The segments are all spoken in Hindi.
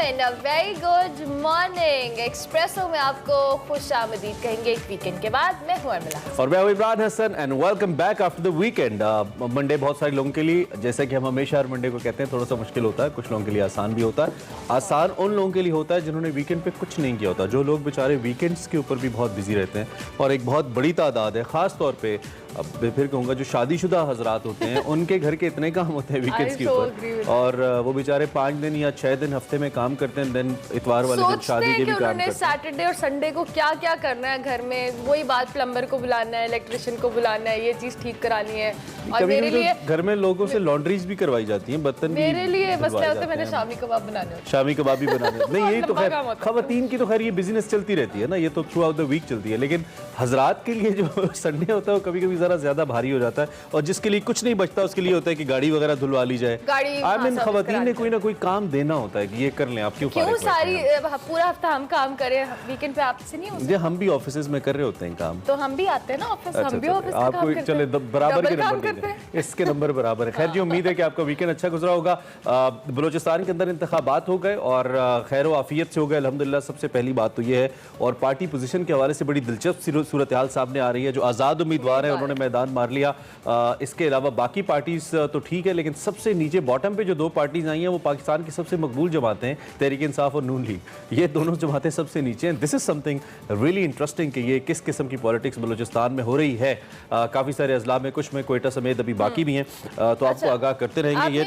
And a very good morning. Espresso में आपको खुश आमदीद कहेंगे एक वीकेंड के बाद। मैं हूं अरमिला और मैं हूं Imran Hasan and welcome back after the weekend. Monday बहुत सारे लोगों के लिए, जैसे कि हम हमेशा हर मंडे को कहते हैं, थोड़ा सा मुश्किल होता है, कुछ लोगों के लिए आसान भी होता है। आसान उन लोगों के लिए होता है जिन्होंने वीकेंड पे कुछ नहीं किया होता, जो लोग बेचारे वीकेंड्स के ऊपर भी बहुत बिजी रहते हैं। और एक बहुत बड़ी तादाद है, खास तौर पे अब मैं फिर कहूँगा जो शादीशुदा हजरात होते हैं उनके घर के इतने काम होते हैं वीकेंड्स के ऊपर, और वो बेचारे 5 दिन या 6 दिन हफ्ते में काम करते हैं, देन इतवार वाले दिन शादी के भी काम करते हैं। सैटरडे और संडे को क्या क्या करना है घर में, वही बात, प्लम्बर को बुलाना है, इलेक्ट्रिशियन को बुलाना है, ये चीज ठीक करानी है। और मेरे लिए घर में लोगों से लॉन्ड्रीज भी करवाई जाती है, बर्तन भी मेरे लिए बस क्या होता है, मैंने शामी कबाब बनाने होते हैं। शामी कबाब भी बनाने नहीं, यही तो खैर खवातीन की तो खैर ये बिजनेस चलती रहती है ना, ये तो थ्रू आउट द वीक चलती है। लेकिन हजरात के लिए जो संडे होता है वो कभी कभी जरा ज्यादा भारी हो जाता है, और जिसके लिए कुछ नहीं बचता उसके लिए होता है कि गाड़ी वगैरह धुलवा ली जाए। आई मीन खवातीन ने कोई ना कोई काम देना होता है कि ये कर लें। आप क्यों सारी पूरा हफ्ता हम काम करें, वीकेंड पे आपसे नहीं होता? हम भी ऑफिसेज में कर रहे होते हैं काम, तो हम भी आते हैं ना ऑफिस। हम भी ऑफिस आपको चले बराबर के नंबर, इसके नंबर बराबर है। खैर जी, उम्मीद है कि आपका वीकेंड अच्छा गुजरा होगा। बलूचिस्तान के अंदर इंतखाबात हो गए और खैर आफियत से हो गए अल्हम्दुलिल्लाह। सबसे पहली बात तो ये है, और पार्टी पोजीशन के हवाले से बड़ी दिलचस्प सूरत हाल सामने आ रही है। जो आज़ाद उम्मीदवार है उन्होंने मैदान मार लिया। इसके अलावा बाकी पार्टीज तो ठीक है, लेकिन सबसे नीचे बॉटम पे जो 2 पार्टीज आई हैं वो पाकिस्तान की सबसे मकबूल जमातें हैं, तहरीक इंसाफ और नून लीग। ये दोनों जमातें सबसे नीचे हैं। This is something really interesting कि ये किस किस्म की पॉलिटिक्स बलूचिस्तान में हो रही है। काफ़ी सारे अजला में, कुछ में कोयटा समेत अभी बाकी भी हैं, तो आपको आगाह करते रहेंगे। ये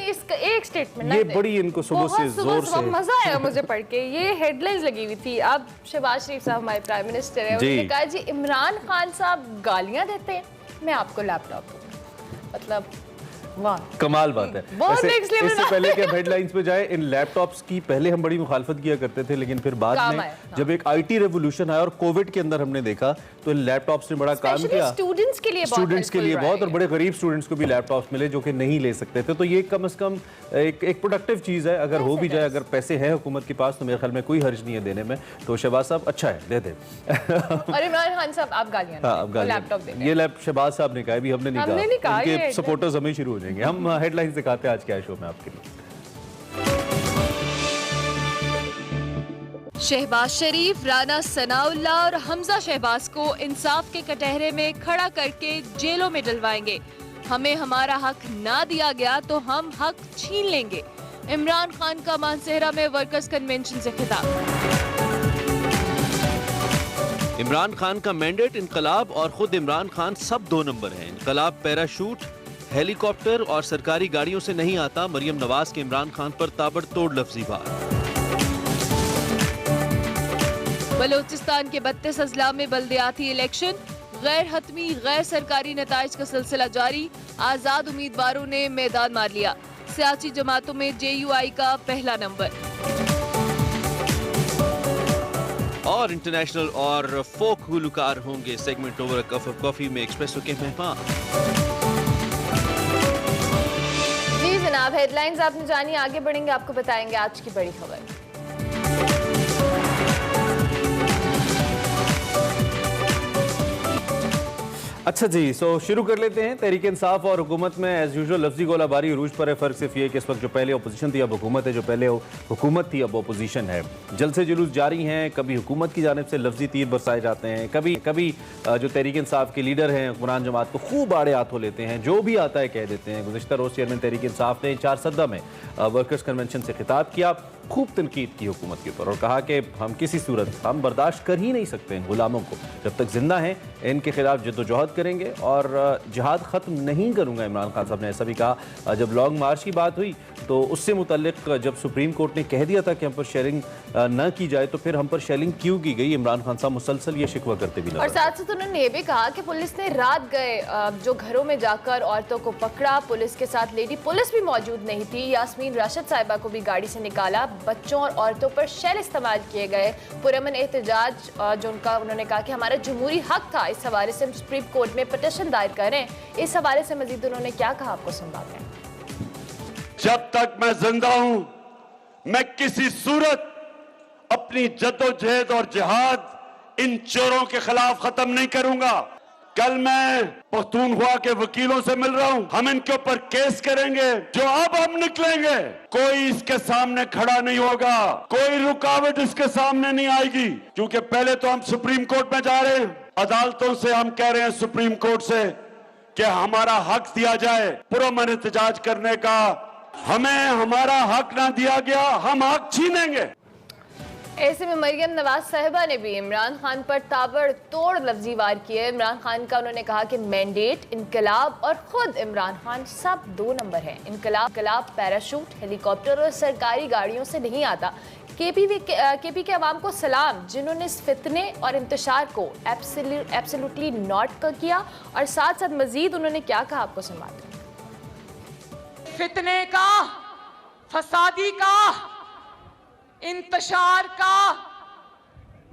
एक स्टेटमेंट, ये बड़ी इनको सुबह से जोर से मजा आया मुझे पढ़ के। ये हेडलाइंस लगी हुई थी। अब शहबाज शरीफ साहब हमारे प्राइम मिनिस्टर हैं, उन्होंने कहा जी इमरान खान साहब गालियां देते हैं, मैं आपको लैपटॉप दूंगा। मतलब वाह, कमाल बात है। इससे पहले कि हेडलाइंस पे जाए, इन लैपटॉप्स की पहले हम बड़ी मुखालफत किया करते थे, लेकिन फिर बाद में जब एक आईटी रेवोल्यूशन आया और कोविड के अंदर हमने देखा तो इन लैपटॉप्स ने बड़ा काम किया स्टूडेंट्स के लिए बहुत, और बड़े गरीब स्टूडेंट्स को भी लैपटॉप्स मिले जो कि नहीं ले सकते थे। तो ये कम से कम एक प्रोडक्टिव चीज़ है। अगर हो भी जाए, अगर पैसे हैं हुकूमत के पास, तो मेरे ख्याल में कोई हर्ज नहीं है देने में। तो शहबाज साहब अच्छा है, दे दे। और इमरान खान साहब आप गालियां लैपटॉप देंगे, ये शहबाज साहब ने कहा, अभी हमने नहीं कहा। उनके सपोर्टर्स हमें शुरू हो जाएंगे। हम हेडलाइंस दिखाते हैं आज के शो में आपके लिए। शहबाज शरीफ, राना सनाउल्लाह और हमजा शहबाज को इंसाफ के कटहरे में खड़ा करके जेलों में डलवाएंगे। हमें हमारा हक ना दिया गया तो हम हक छीन लेंगे। इमरान खान का मानसेहरा में वर्कर्स कन्वेंशन से खिताब। इमरान खान का मैंडेट इनकलाब, और खुद इमरान खान सब 2 नंबर हैं। इनकलाब पैराशूट, हेलीकॉप्टर और सरकारी गाड़ियों से नहीं आता। मरियम नवाज के इमरान खान पर ताबड़तोड़ लफ्जी वार। बलूचिस्तान के 32 अजला में बल्दियाती इलेक्शन, गैर हतमी गैर सरकारी नताइज का सिलसिला जारी। आजाद उम्मीदवारों ने मैदान मार लिया। सियासी जमातों में JUI का पहला नंबर। और इंटरनेशनल और फोक गुलकार होंगे segment over a cup of coffee में एक्सप्रेसो के मेहमान। जी जनाब, हेडलाइंस आपने जानी, आगे बढ़ेंगे, आपको बताएंगे आज की बड़ी खबर। अच्छा जी, सो शुरू कर लेते हैं। तहरीक इंसाफ और हुकूमत में एज यूजुअल लफ्जी गोलाबारी अरूज पर है। फ़र्क सिर्फ ये कि इस वक्त जो पहले अपोजिशन थी अब हुकूमत है, जो पहले हुकूमत थी अब अपोजिशन है। जलसे जुलूस जारी हैं, कभी हुकूमत की जानिब से लफ्जी तीर बरसाए जाते हैं, कभी जो तहरीक इंसाफ के लीडर हैं हुक्मरान जमात को खूब आड़े हाथों लेते हैं, जो भी आता है कह देते हैं। गुज़िश्ता रोज़ चेयरमैन तहरीक इंसाफ ने 4 सद्दा में वर्कर्स कन्वेंशन से खिताब किया, खूब तनकीद की हुकूमत के ऊपर, और कहा कि हम किसी सूरत हम बर्दाश्त कर ही नहीं सकते हैं गुलामों को। जब तक जिंदा हैं इनके खिलाफ जद्दोजहद करेंगे और जिहाद ख़त्म नहीं करूँगा। इमरान खान साहब ने ऐसा भी कहा। जब लॉन्ग मार्च की बात हुई तो उससे मुतल्लिक जब सुप्रीम कोर्ट ने कह दिया था कि हम पर शेयरिंग न की जाए, तो फिर हम पर शेयरिंग क्यों की गई, इमरान खान साहब मुसलसल ये शिकवा करते भी नजर। और साथ साथ उन्होंने ये भी कहा कि पुलिस ने रात गए जो घरों में जाकर औरतों को पकड़ा, पुलिस के साथ लेडी पुलिस भी मौजूद नहीं थी। यास्मीन राशिद साहिबा को भी गाड़ी से निकाला। बच्चों और औरतों पर शेल इस्तेमाल किए गए। पुरअमन एहतजाज जो उन्होंने कहा कि हमारा जमहूरी हक था, इस हवाले से हम सुप्रीम कोर्ट में पिटीशन दायर करें। इस हवाले से मजीद उन्होंने क्या कहा, आपको सुनवाते हैं। जब तक मैं जिंदा हूं, मैं किसी सूरत अपनी जद्दोजहद और जिहाद इन चोरों के खिलाफ खत्म नहीं करूंगा। कल मैं पख्तूनख्वा के वकीलों से मिल रहा हूं, हम इनके ऊपर केस करेंगे। जो अब हम निकलेंगे, कोई इसके सामने खड़ा नहीं होगा, कोई रुकावट इसके सामने नहीं आएगी, क्योंकि पहले तो हम सुप्रीम कोर्ट में जा रहे हैं, अदालतों से हम कह रहे हैं सुप्रीम कोर्ट से कि हमारा हक दिया जाए पुरअमन एहतजाज करने का। हमें हमारा हक ना दिया गया, हम हक छीनेंगे। ऐसे में मरियम नवाज साहिबा ने भी इमरान खान पर ताबड़तोड़ लफ्जी वार किए। इमरान खान का उन्होंने कहा कि मैंडेट, इनकलाब और खुद इमरान खान सब 2 नंबर हैं। इनकलाब पैराशूट, हेलीकॉप्टर और सरकारी गाड़ियों से नहीं आता। केपी के अवाम को सलाम, जिन्होंने इस फितने और इंतशार को एब्सोल्युटली नॉट किया। और साथ साथ मजीद उन्होंने क्या कहा, आपको सुनवाते हैं। फितने का, फसादी का, इंतशार का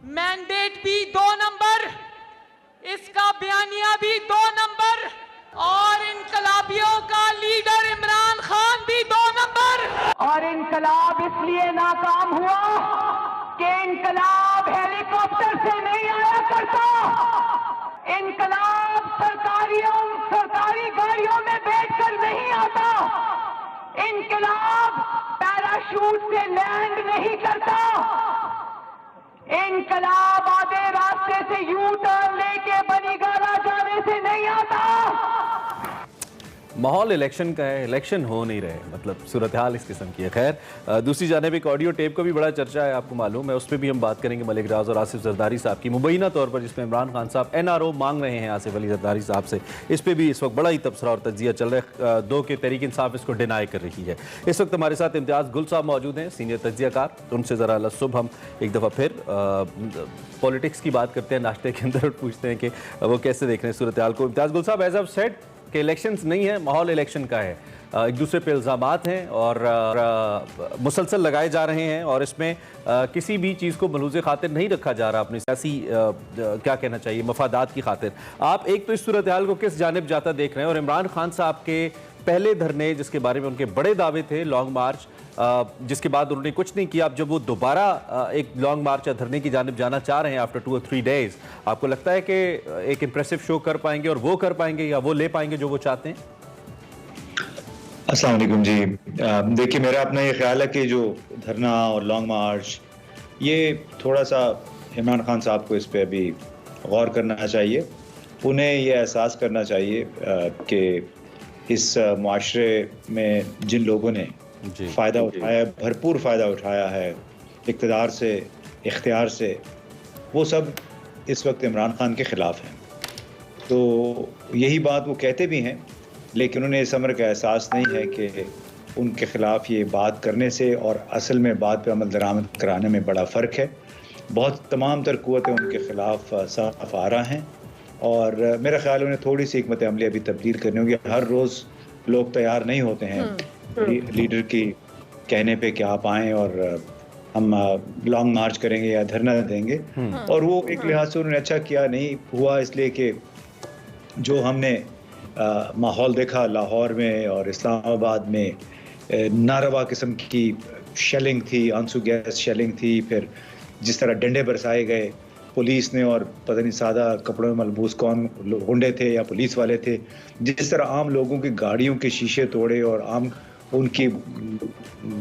मैंडेट भी 2 नंबर, इसका बयानिया भी 2 नंबर, और इनकलाबियों का लीडर इमरान खान भी 2 नंबर। और इनकलाब इसलिए नाकाम हुआ कि इनकलाब हेलीकॉप्टर से नहीं आया करता, इनकलाब सरकारी गाड़ियों में बैठकर नहीं आता, इनकलाब पैराशूट से लैंड नहीं करता, इनकलाब आधे रास्ते से यू टर्न लेके बनीगारा जाने से नहीं आता। माहौल इलेक्शन का है, इलेक्शन हो नहीं रहे, मतलब सूरत हाल इस किस्म की है। खैर, दूसरी जानिब एक ऑडियो टेप का भी बड़ा चर्चा है, आपको मालूम है, उस पर भी हम बात करेंगे मलिक राज और आसिफ जरदारी साहब की, मुबैना तौर पर जिसमें इमरान खान साहब NRO मांग रहे हैं आसिफ अली जरदारी साहब से। इस पर भी इस वक्त बड़ा ही तबसरा और तज्जिया चल रहा है, दो के तहरीक इंसाफ इसको डिनाई कर रही है। इस वक्त हमारे साथ इम्तियाज़ गुल साहब मौजूद हैं, सीनियर तज्जियाकार। उनसे ज़रा सुबह हम एक दफ़ा फिर पॉलिटिक्स की बात करते हैं नाश्ते के अंदर और पूछते हैं कि वो कैसे देख रहे हैं सूरत हाल को। इम्तियाज़ गुल साहब, एज ऑफ सेड कि इलेक्शंस नहीं है, माहौल इलेक्शन का है, एक दूसरे पे इल्ज़ामात हैं और मुसलसल लगाए जा रहे हैं, और इसमें किसी भी चीज़ को मलूज़ खातिर नहीं रखा जा रहा, अपनी सियासी क्या कहना चाहिए मफादात की खातिर। आप एक तो इस सूरत हाल को किस जानिब जाता देख रहे हैं, और इमरान खान साहब के पहले धरने जिसके बारे में उनके बड़े दावे थे, लॉन्ग मार्च, जिसके बाद उन्होंने कुछ नहीं किया, अब जब वो दोबारा एक लॉन्ग मार्च या धरने की जानिब जाना चाह रहे हैं आफ्टर 2 or 3 days, आपको लगता है कि एक इंप्रेसिव शो कर पाएंगे और वो कर पाएंगे या वो ले पाएंगे जो वो चाहते हैं? अस्सलाम वालेकुम जी। देखिए, मेरा अपना ये ख्याल है कि जो धरना और लॉन्ग मार्च, ये थोड़ा सा इमरान खान साहब को इस पर अभी गौर करना चाहिए। उन्हें ये एहसास करना चाहिए कि इस मुआशरे में जिन लोगों ने फ़ायदा उठाया, भरपूर फ़ायदा उठाया है इक़्तिदार से, इख्तियार से, वो सब इस वक्त इमरान खान के ख़िलाफ़ हैं। तो यही बात वो कहते भी हैं, लेकिन उन्हें इस अमर का एहसास नहीं है कि उनके ख़िलाफ़ ये बात करने से और असल में बात पर अमल दरामद कराने में बड़ा फ़र्क है। बहुत तमाम तर क़ुव्वतें उनके ख़िलाफ़ साफ आ रहा हैं, और मेरा ख़्याल उन्हें थोड़ी सी हिकमत अमली अभी तब्दील करनी होगी। हर रोज़ लोग तैयार नहीं होते हैं लीडर की कहने पे कि आप आएँ और हम लॉन्ग मार्च करेंगे या धरना देंगे, और वो एक लिहाज से उन्होंने अच्छा किया नहीं हुआ, इसलिए कि जो हमने माहौल देखा लाहौर में और इस्लामाबाद में, नारवा किस्म की शेलिंग थी, आंसू गैस शेलिंग थी, फिर जिस तरह डंडे बरसाए गए पुलिस ने, और पता नहीं सादा कपड़ों में मलबूस कौन गुंडे थे या पुलिस वाले थे, जिस तरह आम लोगों की गाड़ियों के शीशे तोड़े और आम उनकी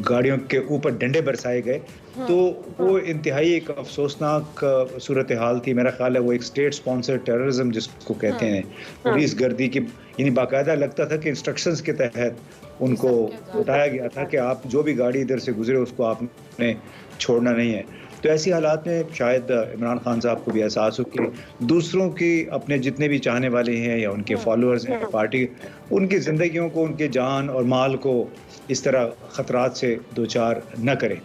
गाड़ियों के ऊपर डंडे बरसाए गए, तो वो इंतहाई एक अफसोसनाक सूरत हाल थी। मेरा ख्याल है वो एक स्टेट स्पॉन्सर्ड टेररिज्म जिसको कहते हैं, पुलिस गर्दी की, यानी बाकायदा लगता था कि इंस्ट्रक्शंस के तहत उनको बताया गया था कि आप जो भी गाड़ी इधर से गुजरे उसको आपने छोड़ना नहीं है। तो ऐसी हालात में शायद इमरान खान साहब को भी एहसास हो कि दूसरों की, अपने जितने भी चाहने वाले हैं या उनके फॉलोअर्स हैं पार्टी, उनकी ज़िंदगियों को, उनके जान और माल को इस तरह ख़तरात से दो चार न करें।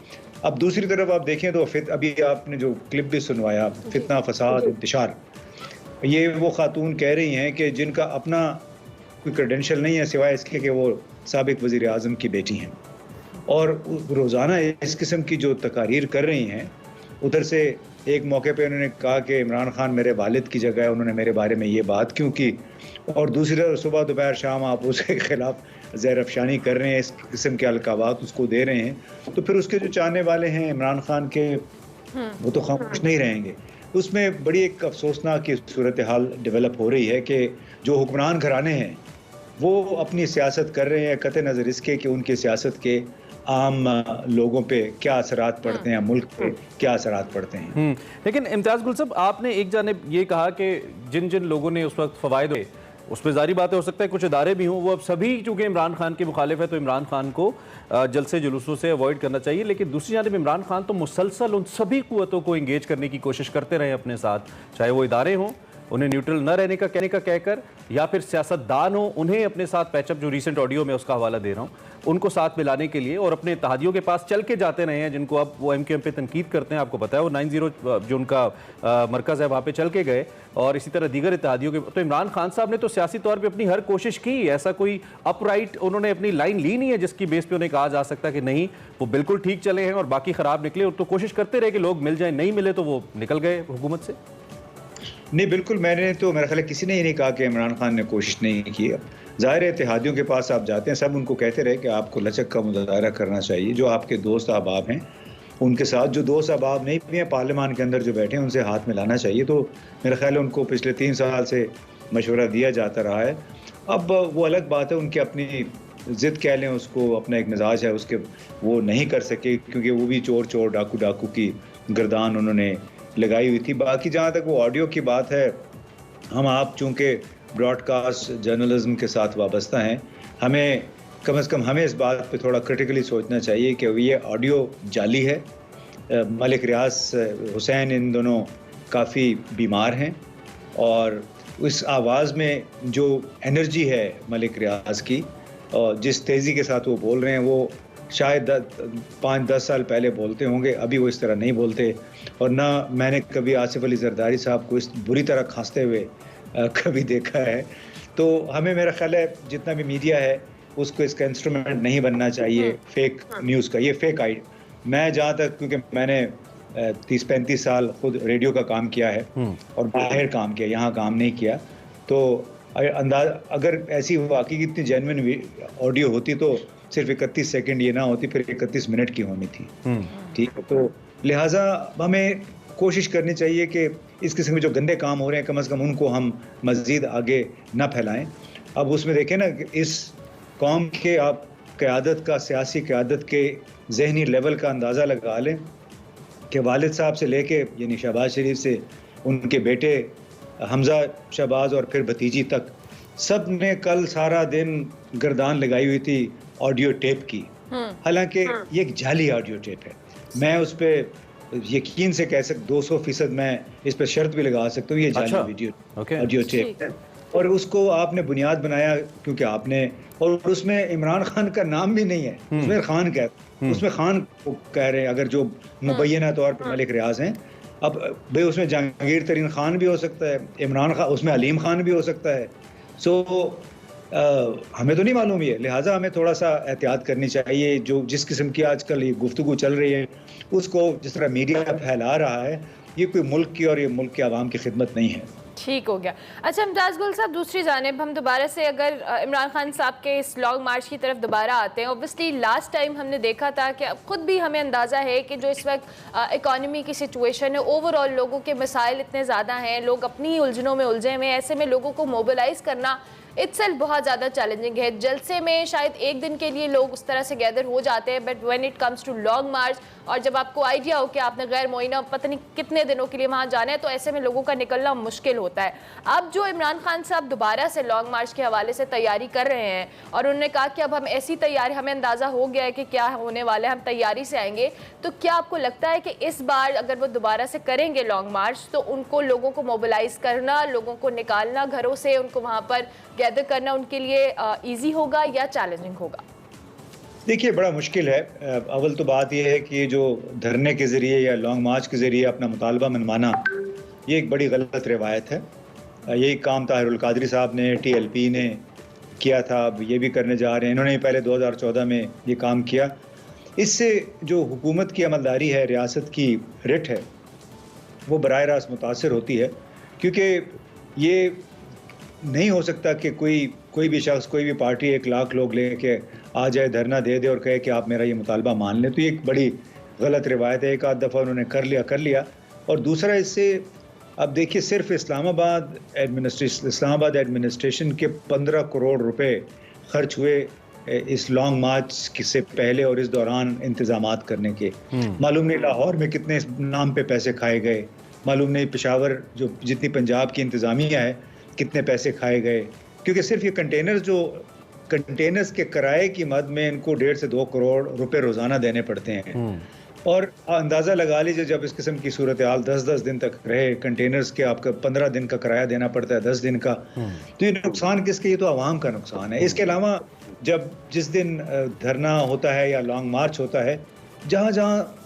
अब दूसरी तरफ आप देखें तो अभी आपने जो क्लिप भी सुनवाया, फितना, फसाद, इंतशार, ये वो खातून कह रही हैं कि जिनका अपना कोई क्रेडेंशियल नहीं है सिवाय इसके कि वो साबिक वज़ीर आज़म की बेटी हैं, और रोज़ाना इस किस्म की जो तकारीर कर रही हैं। उधर से एक मौके पे उन्होंने कहा कि इमरान खान मेरे वालिद की जगह है, उन्होंने मेरे बारे में ये बात क्यों की, और दूसरी तरफ सुबह दोपहर शाम आप उसके ख़िलाफ़ ज़हर अफशानी कर रहे हैं, इस किस्म के अलकाबात उसको दे रहे हैं। तो फिर उसके जो चाहने वाले हैं इमरान खान के, वो तो खामोश नहीं रहेंगे। उसमें बड़ी एक अफसोसनाक की सूरत हाल डेवलप हो रही है कि जो हुक्मरान घराने हैं वो अपनी सियासत कर रहे हैं कतई नज़र इसके कि उनकी सियासत के आम लोगों पे क्या असरात पड़ते हैं, मुल्क पे क्या असरात पड़ते हैं। लेकिन इम्तियाज़ गुल साहब, आपने एक जानिब ये कहा कि जिन जिन लोगों ने उस वक्त फ़वाइद हुए, उसमें जारी बात है, हो सकता है कुछ इदारे भी हों, वो अब सभी चूँकि इमरान खान के मुखालिफ है तो इमरान खान को जलसे जुलूसों से अवॉइड करना चाहिए। लेकिन दूसरी जानिब इमरान खान तो मुसलसल उन सभी क़ुव्वतों को इंगेज करने की कोशिश करते रहे अपने साथ, चाहे वो इदारे हों, उन्हें न्यूट्रल न रहने का कहकर, या फिर सियासतदान हो उन्हें अपने साथ पैचअप, जो रीसेंट ऑडियो में उसका हवाला दे रहा हूँ, उनको साथ मिलाने के लिए, और अपने इत्तेहादियों के पास चल के जाते रहे हैं जिनको अब वो MQM पे तनकीद करते हैं। आपको पता है वो 90 जो उनका मरकज़ है वहाँ पे चल के गए, और इसी तरह दीगर इत्तेहादियों के। तो इमरान खान साहब ने तो सियासी तौर पर अपनी हर कोशिश की, ऐसा कोई अपराइट उन्होंने अपनी लाइन ली नहीं है जिसकी बेस पे उन्हें कहा जा सकता कि नहीं वो बिल्कुल ठीक चले हैं और बाकी ख़राब निकले। और तो कोशिश करते रहे कि लोग मिल जाए, नहीं मिले तो वो निकल गए हुकूमत से। नहीं, बिल्कुल, मैंने तो मेरा ख्याल है किसी ने ये नहीं कहा कि इमरान खान ने कोशिश नहीं की। ज़ाहिर है इत्तेहादियों के पास आप जाते हैं, सब उनको कहते रहे कि आपको लचक का मुजाहरा करना चाहिए, जो आपके दोस्त अहबाब हैं उनके साथ, जो दोस्त अहबाब नहीं भी हैं पार्लियामान के अंदर जो बैठे हैं उनसे हाथ मिलाना चाहिए। तो मेरा ख्याल है उनको पिछले 3 साल से मशवरा दिया जाता रहा है। अब वो अलग बात है, उनकी अपनी ज़िद कह लें उसको, अपना एक मिजाज है उसके, वो नहीं कर सके क्योंकि वो भी चोर डाकू की गर्दान उन्होंने लगाई हुई थी। बाकी जहाँ तक वो ऑडियो की बात है, हम आप चूँकि ब्रॉडकास्ट जर्नलिज्म के साथ वाबस्ता हैं, हमें कम से कम हमें इस बात पे थोड़ा क्रिटिकली सोचना चाहिए कि ये ऑडियो जाली है। मलिक रियाज हुसैन इन दोनों काफ़ी बीमार हैं और उस आवाज़ में जो एनर्जी है मलिक रियाज की और जिस तेज़ी के साथ वो बोल रहे हैं, वो शायद 5-10 साल पहले बोलते होंगे, अभी वो इस तरह नहीं बोलते। और ना मैंने कभी आसिफ अली जरदारी साहब को इस बुरी तरह खांसते हुए कभी देखा है। तो हमें, मेरा ख्याल है, जितना भी मीडिया है उसको इसका इंस्ट्रूमेंट नहीं बनना चाहिए फेक न्यूज़ का। ये फेक आई, मैं जहाँ तक, क्योंकि मैंने 30-35 साल खुद रेडियो का काम किया है और बाहर काम किया, यहाँ काम नहीं किया, तो अगर ऐसी वाकई की इतनी जेन्युइन ऑडियो होती तो सिर्फ 31 सेकंड ये ना होती, फिर 31 मिनट की होनी थी। ठीक है, तो लिहाजा हमें कोशिश करनी चाहिए कि इस किस्म के जो गंदे काम हो रहे हैं कम से कम उनको हम मज़ीद आगे ना फैलाएं। अब उसमें देखें ना, इस कौम के आप क़यादत का, सियासी क़यादत के ज़हनी लेवल का अंदाज़ा लगा लें कि वालिद साहब से लेके यानी शहबाज शरीफ से उनके बेटे हमज़ा शहबाज और फिर भतीजी तक, सब ने कल सारा दिन गर्दान लगाई हुई थी ऑडियो टेप की। हालांकि ये एक जाली ऑडियो टेप है। मैं उस पर यकीन से कह सकता 200% मैं इस पर शर्त भी लगा सकता हूँ, ये जाली वीडियो ऑडियो टेप है। और उसको आपने बुनियाद बनाया क्योंकि आपने, और उसमें इमरान खान का नाम भी नहीं है, उसमें खान उसमें खान को कह रहे हैं, अगर जो मुबैना तौर पर मलिक रियाज हैं। अब भाई उसमें जहांगीर तरीन खान भी हो सकता है, इमरान खान, उसमें अलीम खान भी हो सकता है। सो हमें तो नहीं मालूम ये, लिहाजा हमें थोड़ा सा एहतियात करनी चाहिए। जो जिस किस्म की आजकल ये गुफ्तगू चल रही है, उसको जिस तरह मीडिया फैला रहा है, ये कोई मुल्क की और ये मुल्क के आवाम की खिदमत नहीं है। ठीक हो गया। अच्छा इम्तियाज़ गुल साहब, दूसरी जानिब हम दोबारा से अगर इमरान खान साहब के इस लॉन्ग मार्च की तरफ दोबारा आते हैं, ऑब्वियसली लास्ट टाइम हमने देखा था कि अब खुद भी हमें अंदाज़ा है कि जो इस वक्त इकॉनमी की सिचुएशन है, ओवरऑल लोगों के मसाइल इतने ज़्यादा हैं, लोग अपनी उलझनों में उलझे हुए हैं, ऐसे में लोगों को मोबिलाइज़ करना इट्सेल्फ बहुत ज़्यादा चैलेंजिंग है। जलसे में शायद एक दिन के लिए लोग उस तरह से गैदर हो जाते हैं, but when it comes to long march, और जब आपको आइडिया हो कि आपने गैर मुआयना पता नहीं कितने दिनों के लिए वहाँ जाना है, तो ऐसे में लोगों का निकलना मुश्किल होता है। अब जो इमरान खान साहब दोबारा से लॉन्ग मार्च के हवाले से तैयारी कर रहे हैं और उन्होंने कहा कि अब हम ऐसी तैयारी, हमें अंदाज़ा हो गया है कि क्या होने वाला है, हम तैयारी से आएंगे, तो क्या आपको लगता है कि इस बार अगर वो दोबारा से करेंगे लॉन्ग मार्च, तो उनको लोगों को मोबिलाइज करना, लोगों को निकालना घरों से, उनको वहाँ पर गैदर करना उनके लिए ईजी होगा या चैलेंजिंग होगा? देखिए, बड़ा मुश्किल है। अव्वल तो बात यह है कि जो धरने के ज़रिए या लॉन्ग मार्च के ज़रिए अपना मुतालबा मनवाना, ये एक बड़ी गलत रिवायत है। यही काम ताहिरुल कादरी साहब ने, TLP ने किया था, अब ये भी करने जा रहे हैं। इन्होंने पहले 2014 में ये काम किया। इससे जो हुकूमत की अमलदारी है, रियासत की रिट है, वो बराह रास्त मुतासर होती है, क्योंकि ये नहीं हो सकता कि कोई भी शख्स, कोई भी पार्टी 1 लाख लोग लेके आ जाए, धरना दे दे और कहे कि आप मेरा ये मुतालबा मान लें। तो ये एक बड़ी गलत रिवायत है। एक आध दफ़ा उन्होंने कर लिया, और दूसरा इससे अब देखिए सिर्फ इस्लामाबाद एडमिनिस्ट्रेशन के 15 करोड़ रुपए खर्च हुए इस लॉन्ग मार्च से पहले और इस दौरान इंतजामात करने के। मालूम नहीं लाहौर में कितने इस नाम पे पैसे खाए गए, मालूम नहीं पेशावर जो जितनी पंजाब की इंतज़ामिया है कितने पैसे खाए गए, क्योंकि सिर्फ ये कंटेनर्स के किराए की मद में इनको 1.5 से 2 करोड़ रुपए रोज़ाना देने पड़ते हैं। और अंदाज़ा लगा लीजिए जब इस किस्म की सूरत हाल 10-10 दिन तक रहे, कंटेनर्स के आपका 15 दिन का किराया देना पड़ता है, 10 दिन का, तो ये नुकसान किसके? ये तो आवाम का नुकसान है। इसके अलावा जिस दिन धरना होता है या लॉन्ग मार्च होता है, जहाँ जहाँ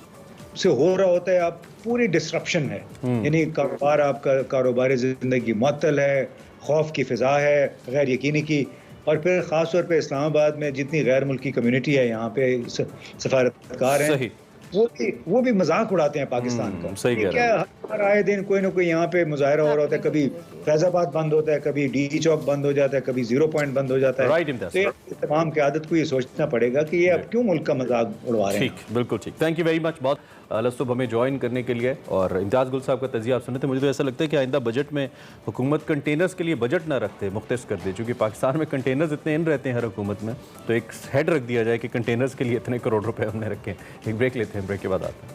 से हो रहा होता है आप पूरी डिस्ट्रप्शन है, यानी कारोबार आपका कारोबारी ज़िंदगी मुअत्तल है, खौफ की फ़िज़ा है, गैर यकीनी की। और फिर ख़ास तौर पे इस्लामाबाद में जितनी गैर मुल्की कम्युनिटी है यहाँ पे सफारतकार हैं, वो भी मजाक उड़ाते हैं पाकिस्तान का। सही कह रहे हैं। हर आए दिन कोई ना कोई यहाँ पे मुजाहरा हो रहा होता है, कभी फैजाबाद बंद होता है, कभी डी चौक बंद हो जाता है, कभी 0 पॉइंट बंद हो जाता है। तो ये तमाम क़यादत को ये सोचना पड़ेगा कि ये अब क्यों मुल्क का मजाक उड़वा रहे हैं। ठीक, बिल्कुल ठीक। थैंक यू वेरी मच बहुत लस्तुब हमें ज्वाइन करने के लिए। और इम्तियाज़ गुल साहब का तजिया आप सुने थे, मुझे तो ऐसा लगता है कि आइंदा बजट में हुकूमत कंटेनर्स के लिए बजट ना रखते, मुख्तस कर दे, क्योंकि पाकिस्तान में कंटेनर्स इतने इन रहते हैं हर हुकूमत में, तो एक हेड रख दिया जाए कि कंटेनर्स के लिए इतने करोड़ रुपए हमने रखे हैं। एक ब्रेक लेते हैं, ब्रेक के बाद आते हैं।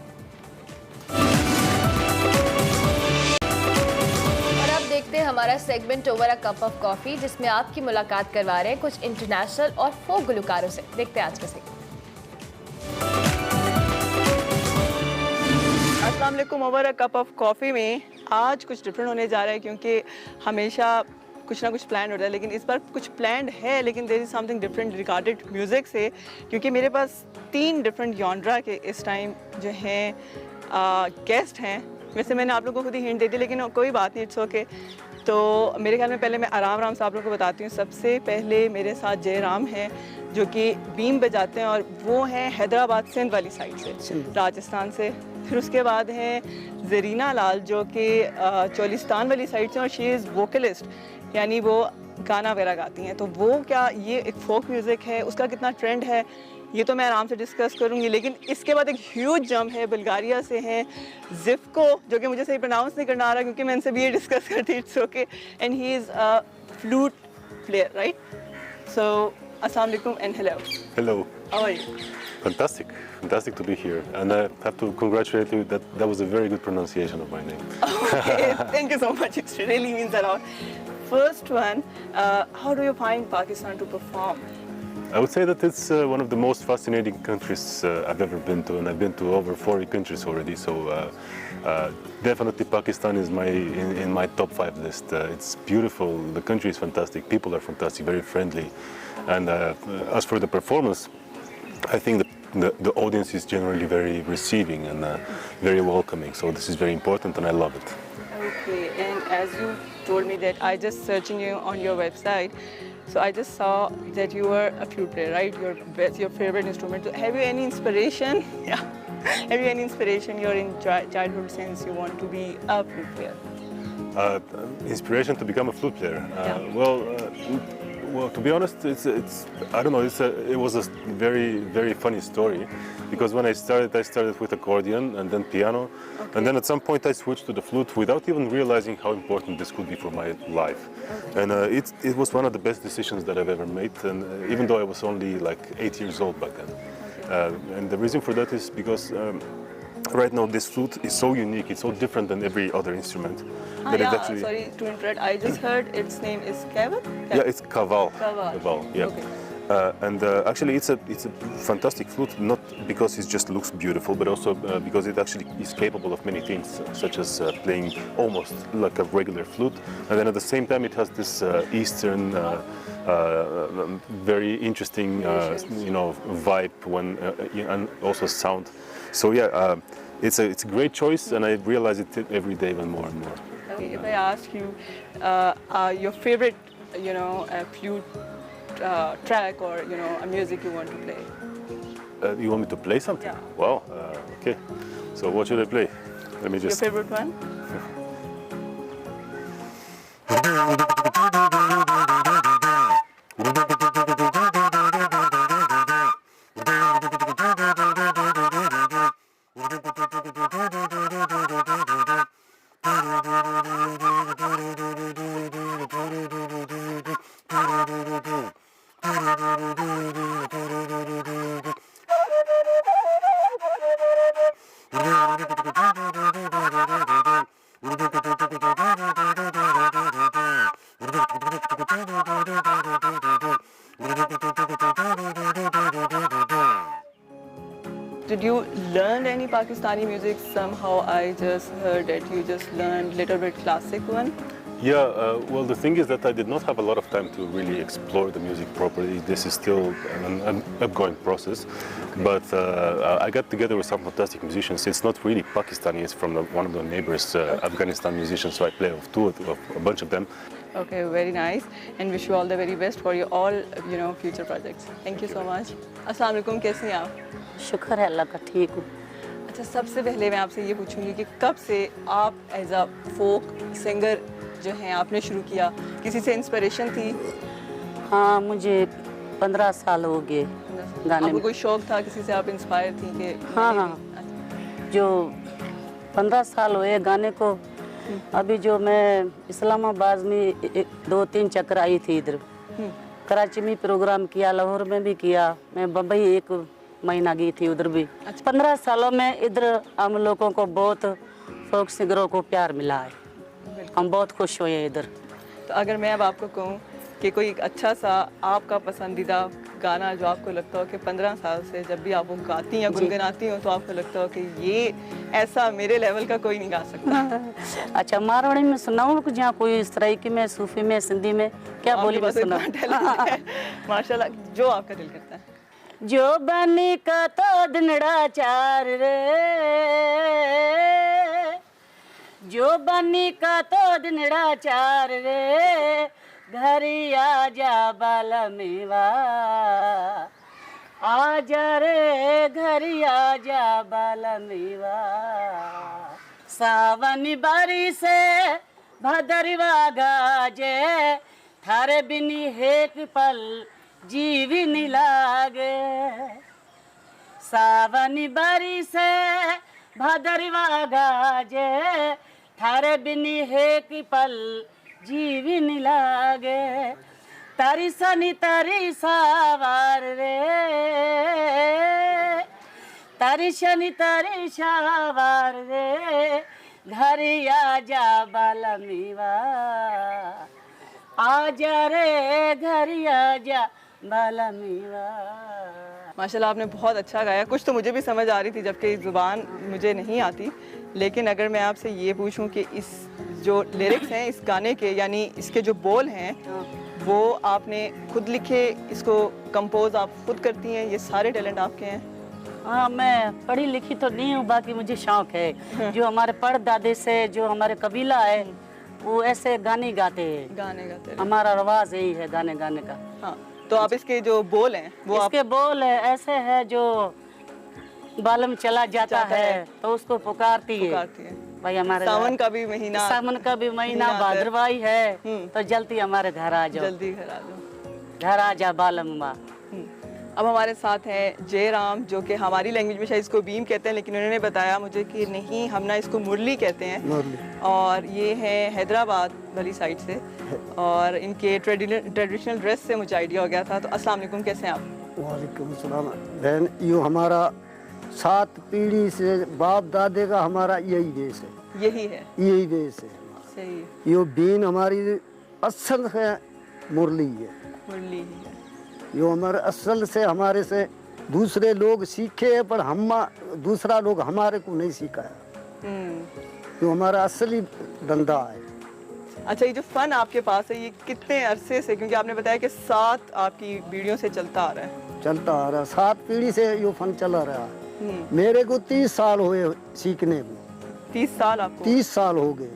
और अब देखते हैं हमारा segment over a cup of coffee, जिसमें आपकी मुलाकात करवा रहे हैं कुछ इंटरनेशनल और फोक गुलकारों से। देखते हैं आज का सेगमेंट। अस्सलाम वालेकुम। Over a cup of coffee में आज कुछ डिफरेंट होने जा रहा है, क्योंकि हमेशा कुछ ना कुछ प्लान होता है, लेकिन इस बार कुछ प्लान है, लेकिन there is something different regarded music से, क्योंकि मेरे पास 3 डिफरेंट जॉनरा के इस टाइम जो हैं गेस्ट हैं। वैसे मैंने आप लोगों को खुद ही हिंट दे दी, लेकिन कोई बात नहीं, इट्स ओके। तो मेरे ख्याल में पहले मैं आराम से आप लोगों को बताती हूँ। सबसे पहले मेरे साथ जयराम हैं, जो कि बीम बजाते हैं, और वो हैं हैदराबाद सिंध वाली साइड से, राजस्थान से। फिर उसके बाद हैं ज़रीना लाल, जो कि चोलिस्तान वाली साइड से, और शी इज़ वोकलिस्ट, यानी वो गाना वगैरह गाती हैं। तो वो क्या ये एक फोक म्यूज़िक है, उसका कितना ट्रेंड है, ये तो मैं आराम से डिस्कस करूँगी। लेकिन इसके बाद एक ह्यूज जंप है, बुल्गारिया से हैं ज़िफ्को, जो कि मुझे सही प्रोनाउंस नहीं करना आ रहा, क्योंकि मैं इनसे भी ये डिस्कस करती, it's okay. And he is a flute player, right? So अस्सलाम वालेकुम and hello. Hello. How are you? Fantastic to be here, and I have to congratulate you. That was a very good pronunciation of my name. Okay, thank you so much. It really means a lot. First one, how do you find Pakistan to perform? I would say that it's one of the most fascinating countries I've ever been to, and I've been to over 40 countries already. So definitely Pakistan is in my top 5 list. It's beautiful. The country is fantastic. People are fantastic, very friendly. And as for the performance, I think the audience is generally very receiving and very welcoming. So this is very important, and I love it. Okay, and as you told me that I just searching you on your website, so I just saw that you were a flute player, right? Your favorite instrument. So have you any inspiration? Yeah. Have you any inspiration? You're in childhood since you want to be a flute player. Inspiration to become a flute player. Well, to be honest, it's I don't know. It was a very funny story, because when I started with accordion and then piano, and then at some point I switched to the flute without even realizing how important this could be for my life. And it was one of the best decisions that I've ever made. And even though I was only like 8 years old back then, and the reason for that is because. Right now, this flute is so unique. It's so different than every other instrument. Sorry to interrupt. I just heard its name is kaval. Yeah, it's kaval. Kaval. Yeah. Okay. And actually, it's a fantastic flute. Not because it just looks beautiful, but also because it actually is capable of many things, such as playing almost like a regular flute. And then at the same time, it has this Eastern, very interesting, vibe and also sound. So yeah, it's a great choice, and I realize it every day even more and more. Okay, if I ask you your favorite, flute track or a music you want to play. You want me to play something? Yeah. Wow. Okay. So what should I play? Let me just. Your favorite one? Did you learn any Pakistani music? Somehow I just heard that you just learned little bit classic one. Yeah, well, the thing is that I did not have a lot of time to really explore the music properly. This is still an upgoing process. But I got together with some fantastic musicians. It's not really Pakistani, it's from one of the neighbors, Afghanistan musicians, so I play with a bunch of them. Okay, very nice. And wish you all the very best for your all, future projects. Thank you so much. अस्सलाम वालेकुम, कैसी हैं आप? शुक्र है अल्लाह का, ठीक हूँ। अच्छा, सबसे पहले मैं आपसे ये पूछूंगी कि कब से आप एज अ फोक सिंगर जो हैं आपने शुरू किया? किसी से इंस्पिरेशन थी? हाँ, मुझे 15 साल हो गए गाने आपको में। कोई शौक था, किसी से आप इंस्पायर थी कि? हाँ हाँ, जो 15 साल हुए गाने को। अभी जो मैं इस्लामाबाद में 2-3 चक्कर आई थी इधर, कराची में प्रोग्राम किया, लाहौर में भी किया, मैं बम्बई 1 महीना गई थी उधर भी। 15 सालों में इधर हम लोगों को बहुत फोक सिंगरों को प्यार मिला है, हम बहुत खुश हुए इधर। तो अगर मैं अब आपको कहूँ कि कोई एक अच्छा सा आपका पसंदीदा गाना जो आपको लगता हो कि 15 साल से जब भी आप वो गाती या गुनगुनाती हो तो आपको लगता हो कि ये ऐसा मेरे लेवल का कोई नहीं गा सकता? अच्छा, मारवाड़ी में सुनाऊँ कुछ, या कोई सराइकी में, सूफी में, सिंधी में, क्या बोली में सुनाऊँ? माशाल्लाह, जो आपका दिल करता है। जो बनी का तो दिनड़ा चार रे, जो बनी का तो दिनड़ा चार रे, घरी आजा बालमेवा, आजा रे घरी आजा बालमेवा। सावन बारी से भदरवा गाजे, थारे बिनी एक पल जीवी नी लागे। सावन बारी से भदरवा गाजे, थारे बिनी एक पल जीवी नी लागे। तारी सनी तारी सावार रे, तारी शनि तारी शावार रे, घरी आजा बालमीवा, आजा रे घरी आजा बालमीवा। माशाल्लाह, आपने बहुत अच्छा गाया। कुछ तो मुझे भी समझ आ रही थी जबकि ज़ुबान मुझे नहीं आती। लेकिन अगर मैं आपसे ये पूछूं कि इस जो लिरिक्स हैं इस गाने के, यानी इसके जो बोल हैं, वो आपने खुद लिखे, इसको कंपोज आप खुद करती हैं, ये सारे टैलेंट आपके हैं? हाँ, मैं पढ़ी लिखी तो नहीं हूँ, बाकी मुझे शौक है। जो हमारे परदादे से जो हमारे कबीला है वो ऐसे गाने गाते हैं, गाने गाते हैं। हमारा रवाज यही है गाने गाने का। हाँ, तो आप इसके जो बोल हैं वो इसके बोल है ऐसे है, जो बालम चला जाता है तो उसको पुकारती है भाई, हमारे सावन का भी महीना, सावन का भी महीना भाद्रवाई है, तो जल्दी हमारे घर आ जाओ, जल्दी घर आ जाओ, घर आ जा बालम माँ। अब हमारे साथ हैं जयराम, जो कि हमारी लैंग्वेज में शायद इसको बीम कहते हैं, लेकिन उन्होंने बताया मुझे कि नहीं, हम ना इसको मुरली कहते हैं। और ये है हैदराबाद वाली साइड से, और इनके ट्रेडिशनल ड्रेस से मुझे आइडिया हो गया था। तो अस्सलाम वालेकुम, कैसे हैं आप? वालेकुम सलाम बहन, यो हमारा 7 पीढ़ी से बाप दादे का हमारा यही देश है, यही है, यही देश है। सही। यो बीन हमारी असल है, मुरली है, मुरली ही है। यो हमारे असल से, हमारे से दूसरे लोग सीखे हैं, पर हम दूसरा लोग हमारे को नहीं सिखाया। यो हमारा असली धंधा है। अच्छा, ये जो फन आपके पास है ये कितने अरसे से, क्योंकि आपने बताया कि 7 आपकी पीढ़ियों से चलता आ रहा है? चलता आ रहा है, 7 पीढ़ी से यो फन चला रहा है। मेरे को 30 साल हुए सीखने को। 30 साल आपको? 30 साल हो गए।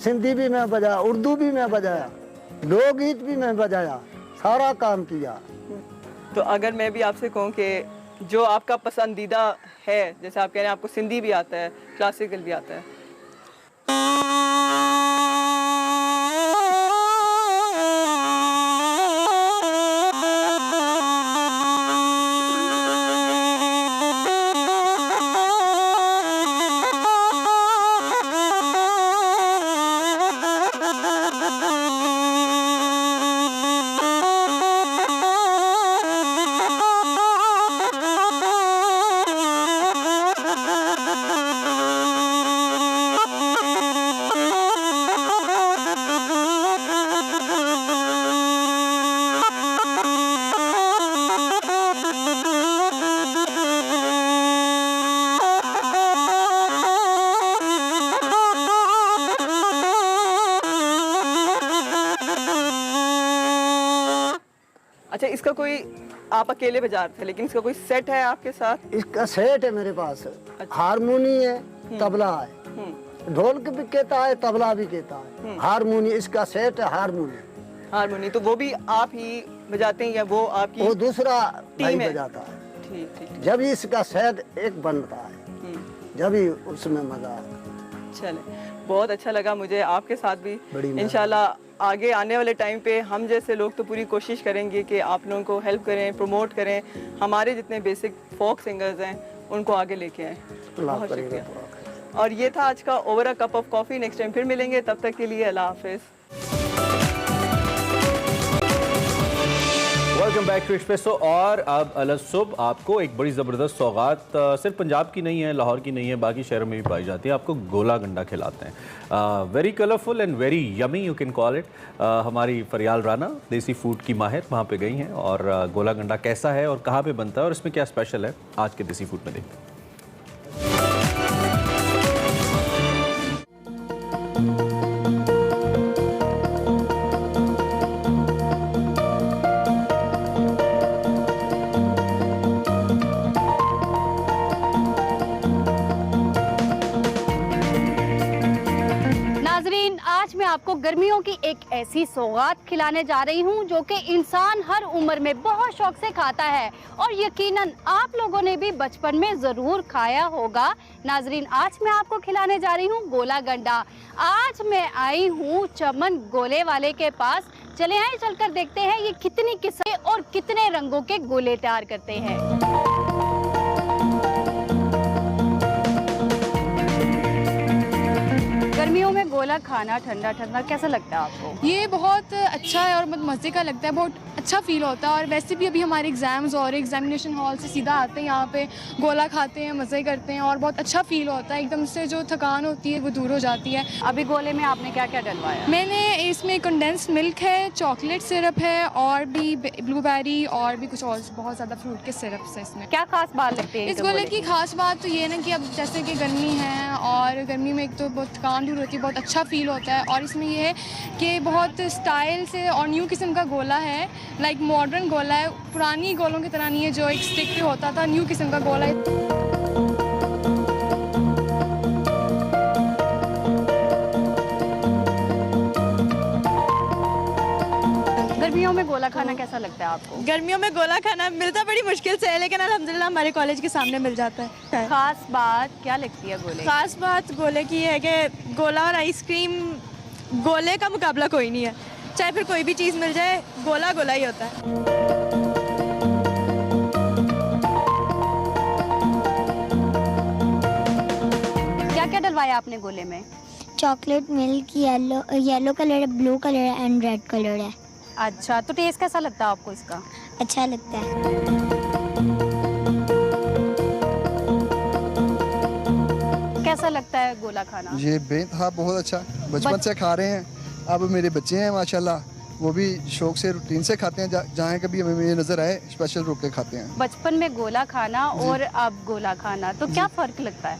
सिंधी भी मैं बजाया, उर्दू भी मैं बजाया, लोकगीत भी मैं बजाया, सारा काम किया। तो अगर मैं भी आपसे कहूँ कि जो आपका पसंदीदा है, जैसे आप कह रहे हैं आपको सिंधी भी आता है, क्लासिकल भी आता है, अच्छा, इसका कोई आप अकेले बजा रहे थे, लेकिन इसका कोई सेट है आपके साथ? इसका सेट है मेरे पास। हारमोनी है, तबला है, ढोलक भी कहता है, तबला भी कहता है, हारमोनी इसका सेट है। हारमोनी तो वो भी आप ही बजाते हैं या वो आपकी? वो दूसरा भाई टीम है? बजाता है। ठीक ठीक। जब इसका सेट एक बनता है, जब ही उसमें मजा आता है। चले, बहुत अच्छा लगा मुझे आपके साथ भी। बड़ी इंशाल्लाह आगे आने वाले टाइम पे हम जैसे लोग तो पूरी कोशिश करेंगे कि आप लोगों को हेल्प करें, प्रमोट करें, हमारे जितने बेसिक फोक सिंगर्स हैं उनको आगे लेके आएँ। बहुत शुक्रिया। और ये था आज का over a cup of coffee. Next time फिर मिलेंगे, तब तक के लिए अल्लाह हाफिज़। Welcome back to Expresso. और अब अलसुबह आपको एक बड़ी ज़बरदस्त सौगात सिर्फ पंजाब की नहीं है, लाहौर की नहीं है, बाकी शहरों में भी पाई जाती है। आपको गोला गंडा खिलाते हैं। Very colourful and very yummy you can call it. हमारी फरियाल राना देसी फूड की माहिर वहाँ पे गई हैं और गोला गंडा कैसा है और कहाँ पे बनता है और इसमें क्या स्पेशल है, आज के देसी फूड में देखते हैं। आपको गर्मियों की एक ऐसी सौगात खिलाने जा रही हूं जो कि इंसान हर उम्र में बहुत शौक से खाता है और यकीनन आप लोगों ने भी बचपन में ज़रूर खाया होगा। नाजरीन, आज मैं आपको खिलाने जा रही हूं गोला गंडा। आज मैं आई हूं चमन गोले वाले के पास। चले आए, चलकर देखते हैं ये कितनी किस्में और कितने रंगों के गोले तैयार करते हैं। गर्मियों में गोला खाना ठंडा ठंडा कैसा लगता है आपको? ये बहुत अच्छा है और बहुत मज़े का लगता है, बहुत अच्छा फील होता है। और वैसे भी अभी हमारे एग्ज़ाम्स और एग्जामिनेशन हॉल से सीधा आते हैं यहाँ पे, गोला खाते हैं, मज़े करते हैं और बहुत अच्छा फील होता है। एकदम से जो थकान होती है वो दूर हो जाती है। अभी गोले में आपने क्या क्या डलवाया? मैंने इसमें कंडेंस्ड मिल्क है, चॉकलेट सिरप है और भी ब्लूबेरी और भी कुछ और बहुत ज़्यादा फ्रूट के सिरप्स है इसमें। क्या खास बात लगती है इस गोले की? खास बात तो ये ना कि अब जैसे कि गर्मी है और गर्मी में एक तो बहुत थकान दूर होती है, बहुत अच्छा फील होता है। और इसमें ये है कि बहुत स्टाइल से और न्यू किस्म का गोला है, लाइक मॉडर्न गोला है, पुरानी गोलों की तरह नहीं है जो एक स्टिक पे होता था। न्यू किस्म का गोला है। गर्मियों में गोला खाना कैसा लगता है आपको? गर्मियों में गोला खाना मिलता बड़ी मुश्किल से है, लेकिन अल्हम्दुलिल्लाह हमारे कॉलेज के सामने मिल जाता है। खास बात क्या लगती है गोले? खास बात गोले की है कि गोला और आइसक्रीम, गोले का मुकाबला कोई नहीं है। चाहे फिर कोई भी चीज़ मिल जाए, गोला गोला ही होता है। क्या क्या डलवाया आपने गोले में? चॉकलेट मिल्क, येलो कलर है, ब्लू कलर है एंड रेड कलर है। अच्छा, तो टेस्ट कैसा लगता है आपको इसका? अच्छा लगता है। कैसा लगता है गोला खाना? ये बेहद बहुत अच्छा, बचपन से खा रहे हैं। अब मेरे बच्चे हैं माशाल्लाह, वो भी शौक से रूटीन से खाते हैं। जहाँ कभी हमें ये नज़र आए स्पेशल रुक के खाते हैं। बचपन में गोला खाना और अब गोला खाना, तो क्या फ़र्क लगता है?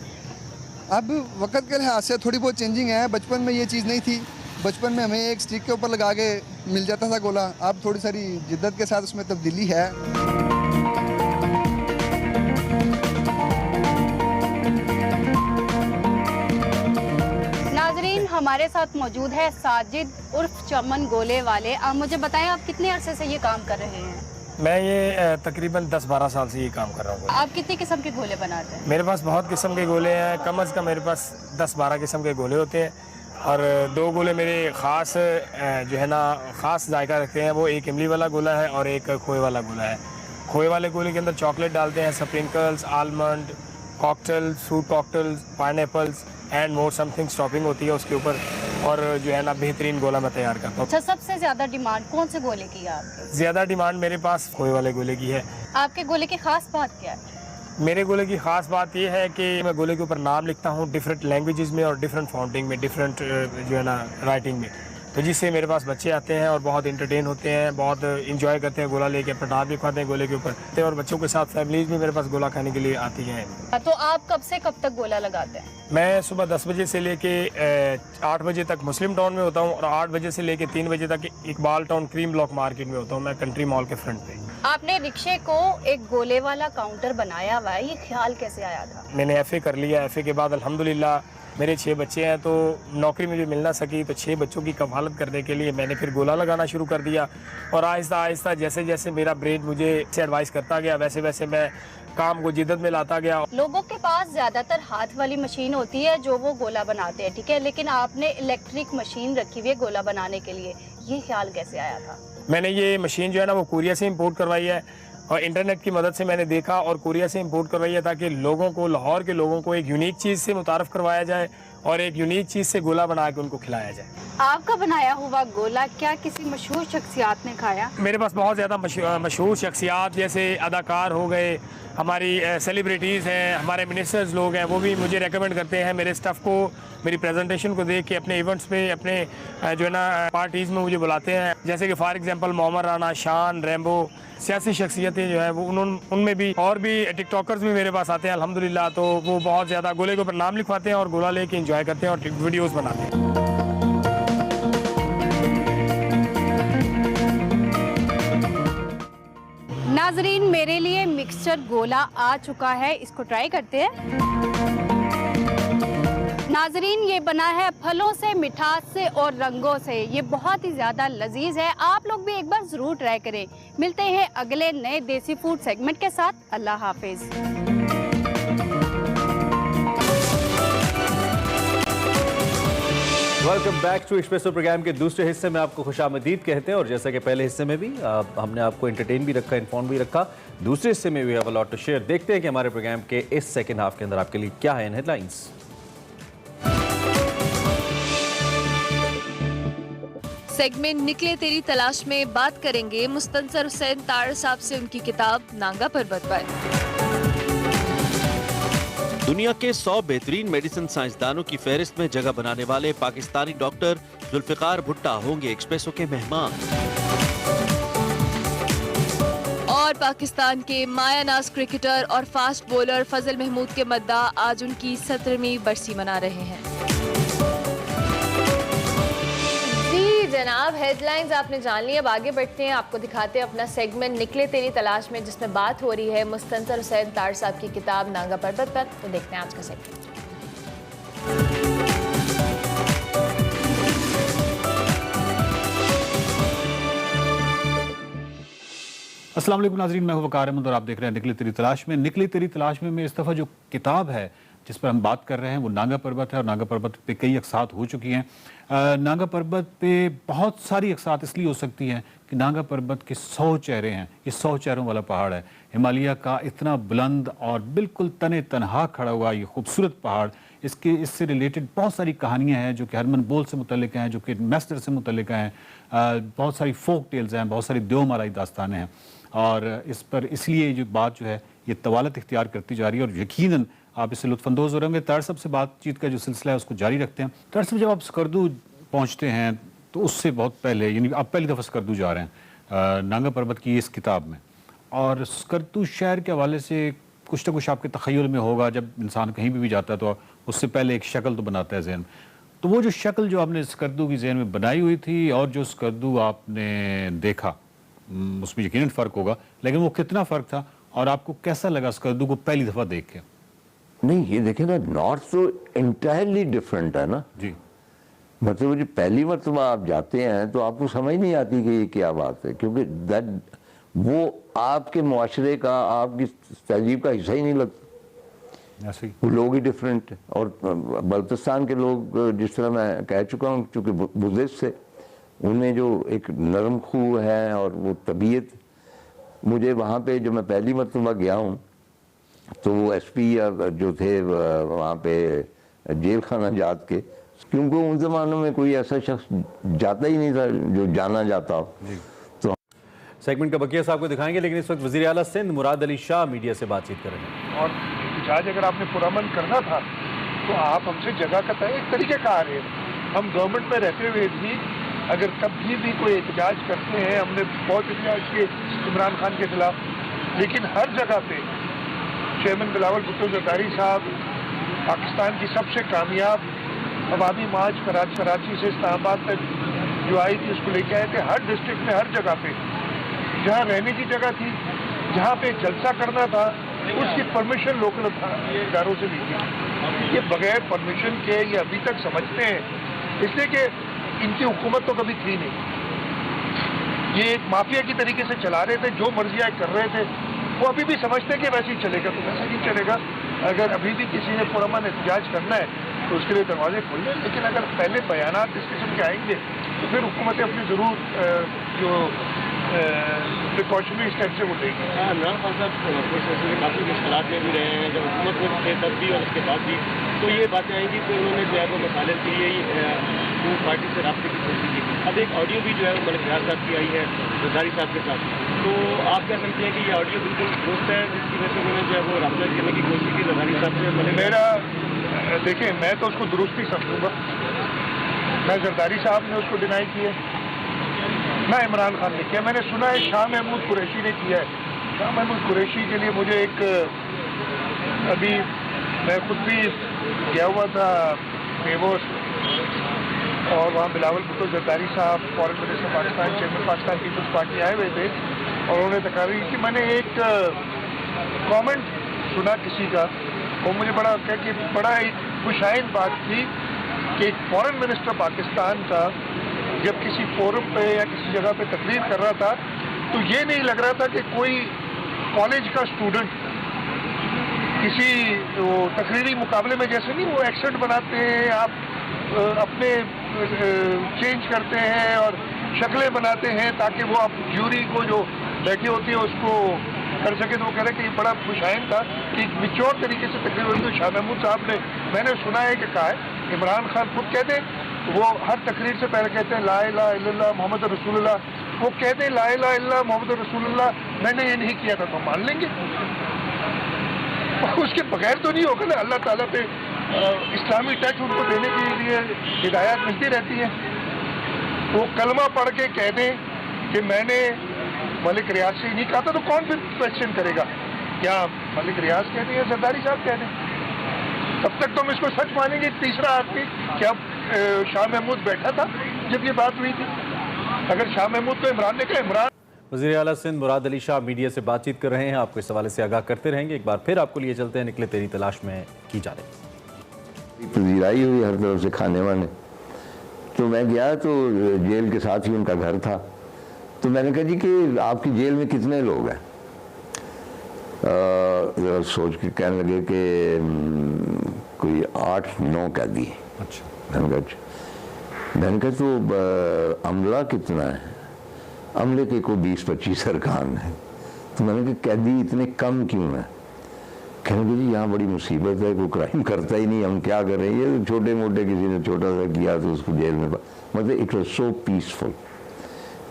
अब वक्त के लिहाज से थोड़ी बहुत चेंजिंग है। बचपन में ये चीज़ नहीं थी। बचपन में हमें एक स्टिक के ऊपर लगा के मिल जाता था गोला। अब थोड़ी सारी जिद्दत के साथ उसमें तब्दीली है। नाजरीन, हमारे साथ मौजूद है साजिद उर्फ चमन गोले वाले। आप मुझे बताएं, आप कितने अरसे से ये काम कर रहे हैं? मैं ये तकरीबन 10-12 साल से ये काम कर रहा हूँ। आप कितने किस्म के गोले बनाते हैं? मेरे पास बहुत किस्म के गोले हैं, कम अज़ कम मेरे पास 10-12 किस्म के गोले होते हैं। और 2 गोले मेरे ख़ास जो है ना ख़ास जायका रखते हैं। वो एक इमली वाला गोला है और एक खोए वाला गोला है। खोए वाले गोले के अंदर चॉकलेट डालते हैं, sprinkles, almond, cocktail, fruit cocktails, pineapples and more something stopping होती है उसके ऊपर। और जो है ना बेहतरीन गोला मैं तैयार करता हूँ। अच्छा, सबसे ज़्यादा डिमांड कौन से गोले की है आपके? ज़्यादा डिमांड मेरे पास खोए वाले गोले की है। आपके गोले की ख़ास बात क्या है? मेरे गोले की ख़ास बात यह है कि मैं गोले के ऊपर नाम लिखता हूँ डिफरेंट लैंग्वेजेस में और डिफरेंट फॉन्टिंग में, डिफरेंट जो है ना राइटिंग में। तो जिससे मेरे पास बच्चे आते हैं और बहुत इंटरटेन होते हैं, बहुत इंजॉय करते हैं, गोला लेके पटाख भी खाते हैं गोले के ऊपर, और बच्चों के साथ फैमिलीज भी मेरे पास गोला खाने के लिए आती हैं। तो आप कब से कब तक गोला लगाते हैं? मैं सुबह 10 बजे से लेके 8 बजे तक मुस्लिम टाउन में होता हूँ और 8 बजे से लेके 3 बजे तक Iqbal town cream block market में होता हूँ, मैं कंट्री मॉल के फ्रंट पे। आपने रिक्शे को एक गोले वाला काउंटर बनाया हुआ है, ये ख्याल कैसे आया था? मैंने FA कर लिया, FA के बाद अल्हम्दुलिल्लाह मेरे 6 बच्चे हैं, तो नौकरी मुझे मिल ना सकी, तो 6 बच्चों की कफालत करने के लिए मैंने फिर गोला लगाना शुरू कर दिया। और आहिस्ता आहिस्ता जैसे जैसे मेरा ब्रेन मुझे एडवाइस करता गया, वैसे वैसे मैं काम को जिद्दत में लाता गया। लोगों के पास ज्यादातर हाथ वाली मशीन होती है जो वो गोला बनाते हैं, ठीक है, लेकिन आपने इलेक्ट्रिक मशीन रखी हुई है गोला बनाने के लिए, ये ख्याल कैसे आया था? मैंने ये मशीन जो है ना वो कोरिया से इंपोर्ट करवाई है और इंटरनेट की मदद से मैंने देखा और कोरिया से इंपोर्ट करवाई है ताकि लोगों को, लाहौर के लोगों को एक यूनिक चीज़ से मुतारफ़ करवाया जाए और एक यूनिक चीज़ से गोला बना के उनको खिलाया जाए। आपका बनाया हुआ गोला क्या किसी मशहूर शख्सियात ने खाया? मेरे पास बहुत ज़्यादा मशहूर शख्सियात जैसे अदाकार हो गए, हमारी सेलिब्रिटीज़ हैं, हमारे मिनिस्टर्स लोग हैं, वो भी मुझे रेकमेंड करते हैं मेरे स्टफ़ को, मेरी प्रेजेंटेशन को देख के अपने इवेंट्स पे, अपने जो है ना पार्टीज़ में मुझे बुलाते हैं। जैसे कि फॉर एग्जांपल मोहम्मद राना, शान, रैम्बो, सियासी शख्सियतें जो है वो उनमें भी, और भी टिकटॉकर्स भी मेरे पास आते हैं अल्हम्दुलिल्लाह, तो वो बहुत ज़्यादा गोले के ऊपर नाम लिखवाते हैं और गोला लेके एंजॉय करते हैं और वीडियोज़ बनाते हैं। नाजरीन, मेरे लिए मिक्सचर गोला आ चुका है, इसको ट्राई करते हैं। नाजरीन, ये बना है फलों से, मिठास से और रंगों से, ये बहुत ही ज़्यादा लजीज है, आप लोग भी एक बार ज़रूर ट्राई करें। मिलते हैं अगले नए देसी फूड सेगमेंट के साथ। अल्लाह हाफिज़। Welcome back to Expresso program के दूसरे हिस्से में आपको खुशामदीद कहते हैं और जैसा कि पहले हिस्से में भी हमने आपको एंटरटेन भी रखा, इन्फॉर्म भी रखा, दूसरे हिस्से में we have a lot to share. देखते हैं कि हमारे प्रोग्राम के इस सेकंड हाफ के अंदर आपके लिए क्या है इन हेडलाइंस। सेगमेंट निकले तेरी तलाश में बात करेंगे मुस्तंसर हुसैन तार साहब से उनकी किताब नांगा पर्वत पर। दुनिया के 100 बेहतरीन मेडिसिन साइंसदानों की फहरिस्त में जगह बनाने वाले पाकिस्तानी डॉक्टर जुल्फिकार भुट्टा होंगे एक्सप्रेसो के मेहमान। और पाकिस्तान के मायानाज क्रिकेटर और फास्ट बॉलर फजल महमूद के मद्दा आज उनकी 17वीं बरसी मना रहे हैं। जनाब, हेडलाइंस आपने जान ली, अब आगे बढ़ते हैं, आपको दिखाते हैं अपना सेगमेंट निकले तेरी तलाश में, जिसमें बात हो रही है मुस्तंसर हुसैन तार साहब की किताब नांगा पर्वत पर। तो देखते हैं आज का सेगमेंट। अस्सलाम वालेकुम नाज़रीन, मैं हूं वकार अहमद और आप देख रहे हैं निकली तेरी तलाश में। निकली तेरी तलाश में इस दफ़ा जो किताब है जिस पर हम बात कर रहे हैं वो नांगा पर्वत है और नांगा पर्वत पे कई अक़सात हो चुकी हैं। नांगा पर्वत पे बहुत सारी अक़सात इसलिए हो सकती हैं कि नांगा पर्वत के 100 चेहरे हैं, ये 100 चेहरों वाला पहाड़ है। हिमालय का इतना बुलंद और बिल्कुल तने तनहा खड़ा हुआ ये खूबसूरत पहाड़, इससे रिलेटेड बहुत सारी कहानियाँ हैं जो कि हरमन बोल से मुतल्लिक हैं, जो कि मैस्टर से मुतल्लिक हैं, बहुत सारी फोक टेल्स हैं, बहुत सारी देवमाराई दास्तानें हैं और इस पर इसलिए जो बात जो है ये तवालत इख्तियार करती जा रही है और यकीनन आप इससे लुत्फ़अंदोज़ हो रहेंगे। तार साहब से बातचीत का जो सिलसिला है उसको जारी रखते हैं। तार साहब, जब आप स्कर्दू पहुँचते हैं तो उससे बहुत पहले, यानी आप पहली दफ़ा स्कर्दू जा रहे हैं नांगा पर्वत की इस किताब में, और स्कर्दू शहर के हवाले से कुछ ना कुछ आपके तख़य्युल में होगा। जब इंसान कहीं भी जाता है तो उससे पहले एक शक्ल तो बनाता है ज़हन, तो वो जो शक्ल जो आपने स्कर्दू की ज़हन में बनाई हुई थी और जो स्कर्दू आपने देखा उसमें यकीनन फ़र्क होगा, लेकिन वो कितना फ़र्क था और आपको कैसा लगा स्कर्दू को पहली दफ़ा देख के? नहीं, ये देखें ना, नॉर्थ तो इंटायरली डिफरेंट है ना जी। मतलब जो पहली मरतबा आप जाते हैं तो आपको समझ नहीं आती कि ये क्या बात है, क्योंकि वो आपके मुआशरे का, आपकी तहजीब का हिस्सा ही नहीं लगता। वो लोग ही डिफरेंट है। और बल्तिस्तान के लोग, जिस तरह मैं कह चुका हूँ, चूँकि बुज़दिस्ट से, उनमें जो एक नरम खू है और वो तबीयत, मुझे वहाँ पे जो मैं पहली मरतबा गया हूँ तो वो SP जो थे वहाँ पे जेल खाना जात के, क्योंकि उन ज़मानों में कोई ऐसा शख्स जाता ही नहीं था जो जाना जाता हो। तो सेगमेंट का बकिया साहब को दिखाएंगे, लेकिन इस वक्त वज़ीर आला सिंध मुराद अली शाह मीडिया से बातचीत करेंगे। और एहतजाज अगर आपने पुरअमन करना था तो आप हमसे जगह का तय एक तरीके का आ रहे हैं। हम गवर्नमेंट में रहते हुए भी अगर कभी भी कोई एहतजाज करते हैं, हमने बहुत एहतजाज किए इमरान खान के खिलाफ, लेकिन हर जगह पे चेयरमैन बिलावल भुट्टो जरदारी साहब पाकिस्तान की सबसे कामयाब अवामी मार्च कराची से इस्लामाबाद तक जो आई थी उसको लेके आए थे। हर डिस्ट्रिक्ट में, हर जगह पे जहाँ रहने की जगह थी, जहाँ पे जलसा करना था, उसकी परमिशन लोकल इदारों से ली थी। ये बगैर परमिशन के ये अभी तक समझते हैं, इसलिए कि इनकी हुकूमत तो कभी थी नहीं। ये एक माफिया की तरीके से चला रहे थे, जो मर्जियाँ कर रहे थे। वो अभी भी समझते हैं कि वैसे ही चलेगा, तो वैसे नहीं चलेगा। अगर अभी भी किसी ने पुरअमन एहतजाज करना है तो उसके लिए दरवाजे खोल दें, लेकिन अगर पहले बयानात इस किस्म के आएंगे तो फिर हुकूमतें अपनी ज़रूर जो प्रिकॉशनरी स्टेप से वो लेंगे। इमरान खान साहब काफ़ी मुश्किलात में भी रहे हैं, जब हुकूमत में थे तब भी और उसके बाद भी, तो ये बातें आएंगी कि उन्होंने जो है वो मसाले के लिए पार्टी से रब्ते की कोशिश की। अब एक ऑडियो भी जो है वो मलिक रियाज साहब की आई है जरदारी साहब के साथ, तो आप क्या समझते हैं कि ये ऑडियो बिल्कुल दुरुस्त है जिसकी वजह से उन्होंने जो है वो रब्ता करने की कोशिश की जरदारी साहब से? मेरा देखिए, मैं तो उसको दुरुस्ती समझूंगा। मैं जरदारी साहब ने उसको डिनाई किया, मैं इमरान खान ने किया। मैंने सुना है शाह महमूद कुरैशी ने किया है। शाह महमूद कुरैशी के लिए मुझे एक, अभी मैं खुद भी गया हुआ था डेवोस, और वहाँ बिलावल भुट्टो जरदारी साहब, foreign minister Pakistan, chairman Pakistan Peoples Party आए हुए थे, और उन्होंने तकरीर की। मैंने एक कमेंट सुना किसी का, वो मुझे बड़ा कि बड़ा एक खुशाइन बात थी कि एक फॉरेन मिनिस्टर पाकिस्तान का जब किसी फोरम पे या किसी जगह पे तकरीर कर रहा था, तो ये नहीं लग रहा था कि कोई कॉलेज का स्टूडेंट किसी वो तकरीरी मुकाबले में, जैसे नहीं वो एक्सेंट बनाते हैं, आप अपने चेंज करते हैं और शक्लें बनाते हैं ताकि वो आप ज्यूरी को जो बैठी होती है उसको कर सके। तो वो कह रहे कि ये बड़ा खुशाइन था कि मिच्योर तरीके से तकरीर हुई। तो शाह महमूद साहब ने, मैंने सुना है कि कहा है, इमरान खान खुद कहते हैं, वो हर तकरीर से पहले कहते हैं ला इलाहा इल्लल्लाह मोहम्मद रसूलुल्लाह। वो कहते हैं ला इलाहा इल्लल्लाह मोहम्मद रसूलुल्लाह, मैंने ये नहीं किया था, तो मान लेंगे। उसके बगैर तो नहीं होगा ना। अल्लाह ताला पे इस्लामी टच उनको देने के लिए हिदायत मिलती रहती है। वो कलमा पढ़ के कह दें कि मैंने मलिक रियाज से ही नहीं कहा था, तो कौन फिर क्वेश्चन करेगा? क्या मलिक रियाज कह दें या जरदारी साहब कह दें? तब तक तो हम इसको सच मानेंगे। तीसरा आदमी क्या शाह महमूद बैठा था जब ये बात हुई थी? अगर शाह महमूद को इमरान ने कहा, इमरान वज़ीर आला सिंध मुराद अली शाह मीडिया से बातचीत कर रहे हैं, आपको इस हवाले से आगाह करते रहेंगे। एक बार फिर आपको लिए चलते हैं निकले तेरी तलाश में की जा रही तस्वीर आई हुई हर तरफ से खाने वाने। तो मैं गया तो जेल के साथ ही उनका घर था, तो मैंने कहा जी कि आपकी जेल में कितने लोग हैं? जरा सोच के कहने लगे कि कोई 8-9 कैदी। अच्छा। मैंने कहा तो अमला कितना है? अमले के कोई 20-25 अरकान है। तो मैंने कहा कैदी इतने कम क्यों हैं? कहने लगे जी यहाँ बड़ी मुसीबत है, कोई क्राइम करता ही नहीं, हम क्या करें? ये छोटे मोटे किसी ने छोटा सा किया तो उसको जेल में, मतलब इट वॉज सो पीसफुल।